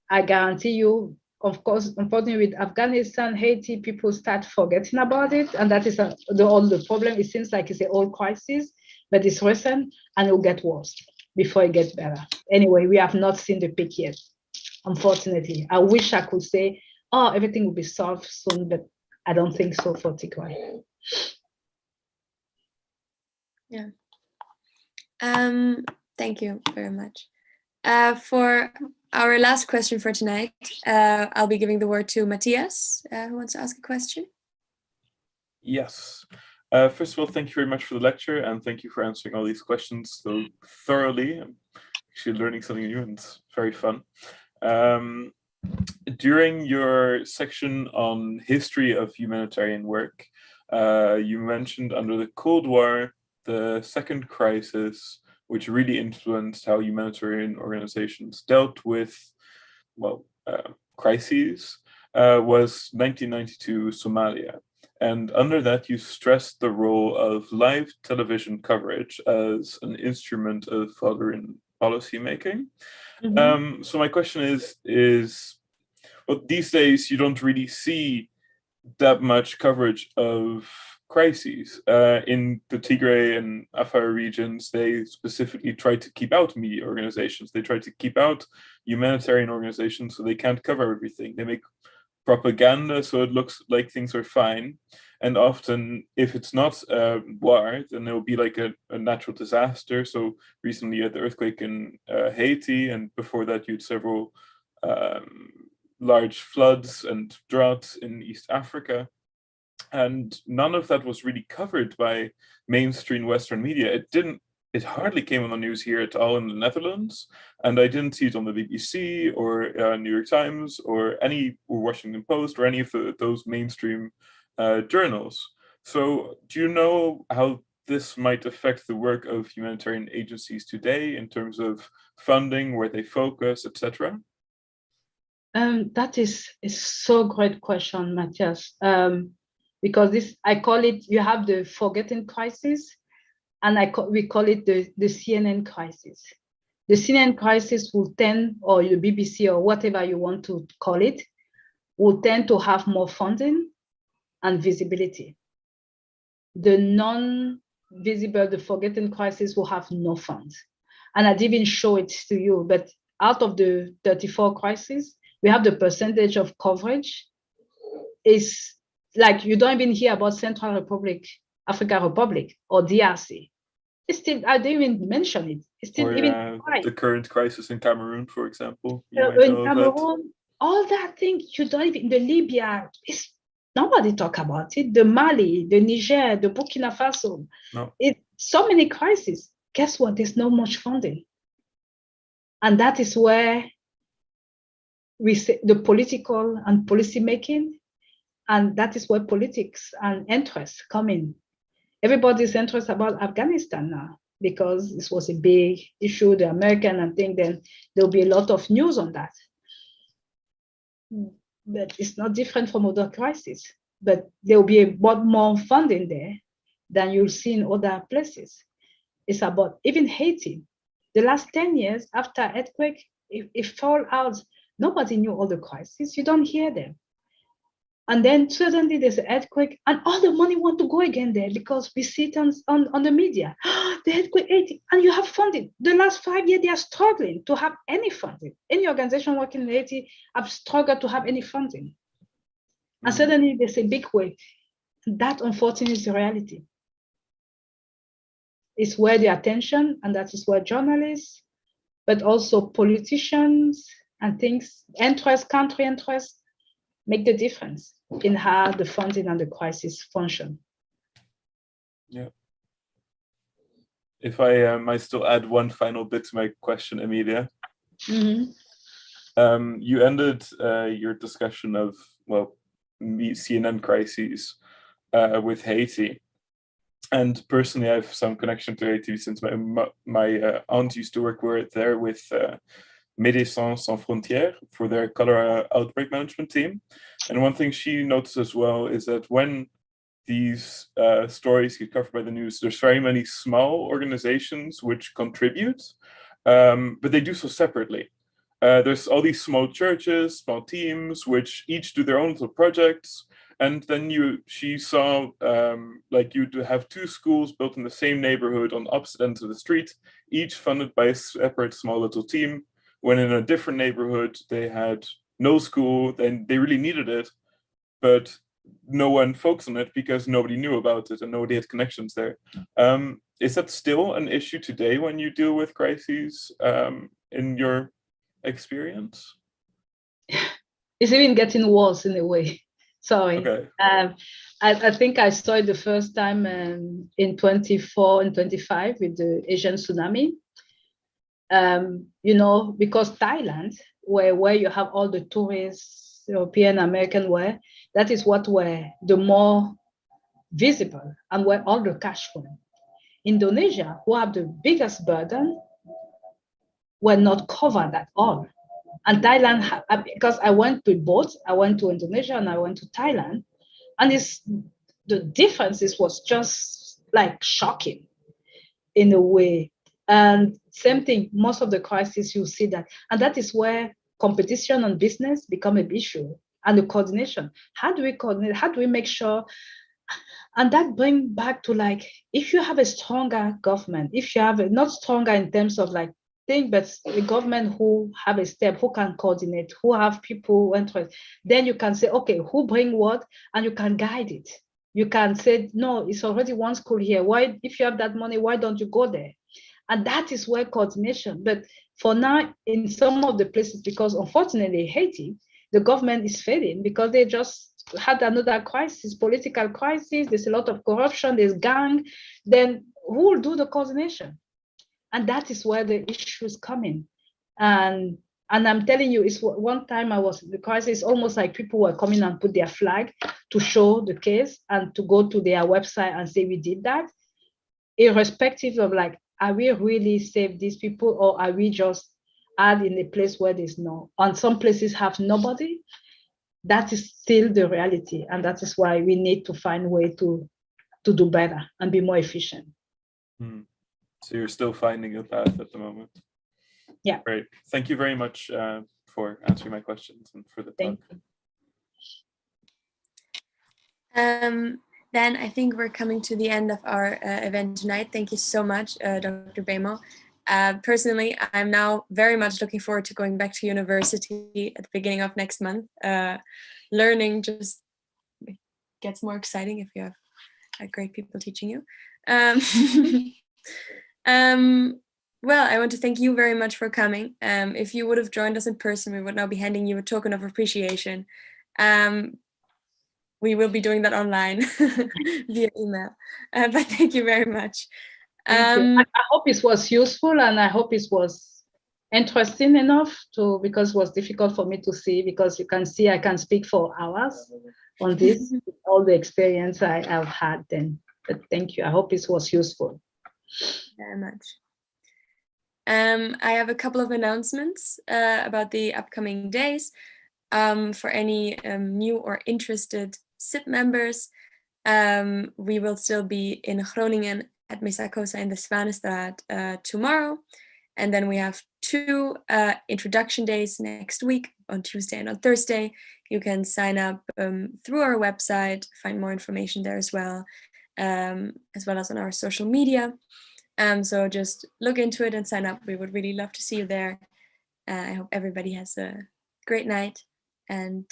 I guarantee you, of course, unfortunately with Afghanistan, Haiti, people start forgetting about it. And that is all the problem. It seems like it's an old crisis, but it's recent and it will get worse before it gets better. Anyway, we have not seen the peak yet, unfortunately. I wish I could say, oh, everything will be solved soon, but I don't think so for Tigray. Yeah. Thank you very much. For our last question for tonight, I'll be giving the word to Matthias, who wants to ask a question. Yes. First of all, thank you very much for the lecture, and thank you for answering all these questions so thoroughly. I'm actually learning something new, and it's very fun. During your section on history of humanitarian work, you mentioned under the Cold War, the second crisis, which really influenced how humanitarian organizations dealt with, crises, was 1992 Somalia. And under that, you stressed the role of live television coverage as an instrument of foreign policy making. Mm-hmm. So my question is, well, these days you don't really see that much coverage of crises. In the Tigray and Afar regions, they specifically try to keep out media organizations. They try to keep out humanitarian organizations so they can't cover everything. They make propaganda so it looks like things are fine. And often, if it's not war, then it will be like a natural disaster. So recently you had the earthquake in Haiti, and before that you had several large floods and droughts in East Africa. And none of that was really covered by mainstream Western media. It hardly came on the news here at all in the Netherlands, and I didn't see it on the BBC or New York Times or Washington Post or any of those mainstream journals. So do you know how this might affect the work of humanitarian agencies today in terms of funding, where they focus, etc.? That is so great question, Matthias. Because this, I call it, you have the forgotten crisis, and we call it the CNN crisis. The CNN crisis will tend, or the BBC or whatever you want to call it, will tend to have more funding and visibility. The non-visible, the forgotten crisis will have no funds. And I didn't show it to you, but out of the 34 crises, we have the percentage of coverage is like, you don't even hear about Central Republic, African Republic, or DRC. It's still, I didn't even mention it. It's still the current crisis in Cameroon, for example. In Cameroon, all that thing, you don't even, the Libya, nobody talk about it. The Mali, the Niger, the Burkina Faso. No. So many crises. Guess what? There's not much funding. And that is where we say the political and policy making, and that is where politics and interests come in. Everybody's interested about Afghanistan now because this was a big issue, the American, and think then there'll be a lot of news on that. But it's not different from other crises. But there'll be a lot more funding there than you'll see in other places. It's about even Haiti. The last 10 years after earthquake, it fell out. Nobody knew all the crises. You don't hear them. And then suddenly there's an earthquake and all the money want to go again there because we see it on the media. The earthquake, Haiti, and you have funding. The last 5 years, they are struggling to have any funding. Any organization working in Haiti have struggled to have any funding. And suddenly there's a big wave. That, unfortunately, is the reality. It's where the attention, and that is where journalists, but also politicians and things, interest, country interest, make the difference in how the funding and the crisis function. Yeah. If I might still add one final bit to my question, Emilia. Mm-hmm. You ended your discussion of, well, CNN crises with Haiti. And personally, I have some connection to Haiti since my aunt used to work there with Médecins Sans Frontières for their cholera outbreak management team. And one thing she noticed as well is that when these stories get covered by the news, there's very many small organizations which contribute, but they do so separately. There's all these small churches, small teams, which each do their own little projects. And then she saw like you have two schools built in the same neighborhood on opposite ends of the street, each funded by a separate small little team. When in a different neighborhood, they had no school, then they really needed it, but no one focused on it because nobody knew about it and nobody had connections there. Is that still an issue today when you deal with crises in your experience? It's even getting worse in a way. Sorry. Okay. I think I saw it the first time in 24 and 25 with the Asian tsunami. Because Thailand, where you have all the tourists, European, American, that is what were the more visible and where all the cash from. Indonesia, who have the biggest burden, were not covered at all. And Thailand, because I went with both, I went to Indonesia and I went to Thailand, and the differences was just like shocking in a way. And same thing, most of the crises you see that, and that is where competition on business become an issue. and the coordination. How do we coordinate? How do we make sure? And that brings back to like, if you have a stronger government, if you have not stronger in terms of like thing, but a government who have a step, who can coordinate, who have people interest, then you can say, okay, who bring what, and you can guide it. You can say, no, it's already one school here. Why, if you have that money, why don't you go there? And that is where coordination. But for now, in some of the places, because unfortunately, Haiti, the government is failing because they just had another crisis, political crisis. There's a lot of corruption, there's gang. Then who will do the coordination? And that is where the issues come in. And I'm telling you, it's one time I was in the crisis, almost like people were coming and put their flag to show the case and to go to their website and say we did that, irrespective of like, are we really save these people, or are we just add in a place where there's no, and some places have nobody? That is still the reality. And that is why we need to find a way to do better and be more efficient. So you're still finding a path at the moment. Yeah. Great. Thank you very much for answering my questions and for the talk. Thank you. Then I think we're coming to the end of our event tonight. Thank you so much, Dr. Bemo. Personally, I'm now very much looking forward to going back to university at the beginning of next month. Learning just gets more exciting if you have great people teaching you. Well, I want to thank you very much for coming. If you would have joined us in person, we would now be handing you a token of appreciation. We will be doing that online via email. But thank you very much. I hope it was useful, and I hope it was interesting enough because it was difficult for me to see, because you can see I can speak for hours on this, all the experience I've had then. But thank you. I hope it was useful. Very much. I have a couple of announcements about the upcoming days. For any new or interested SIB members, we will still be in Groningen at Missa Cosa in the Svanestraat tomorrow. And then we have 2 introduction days next week, on Tuesday and on Thursday. You can sign up through our website, find more information there as well as on our social media. So just look into it and sign up. We would really love to see you there. I hope everybody has a great night, and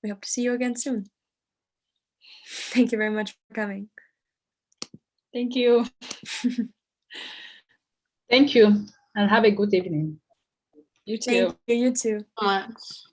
we hope to see you again soon. Thank you very much for coming. Thank you. Thank you, and have a good evening. You too. Thank you, you too. So much.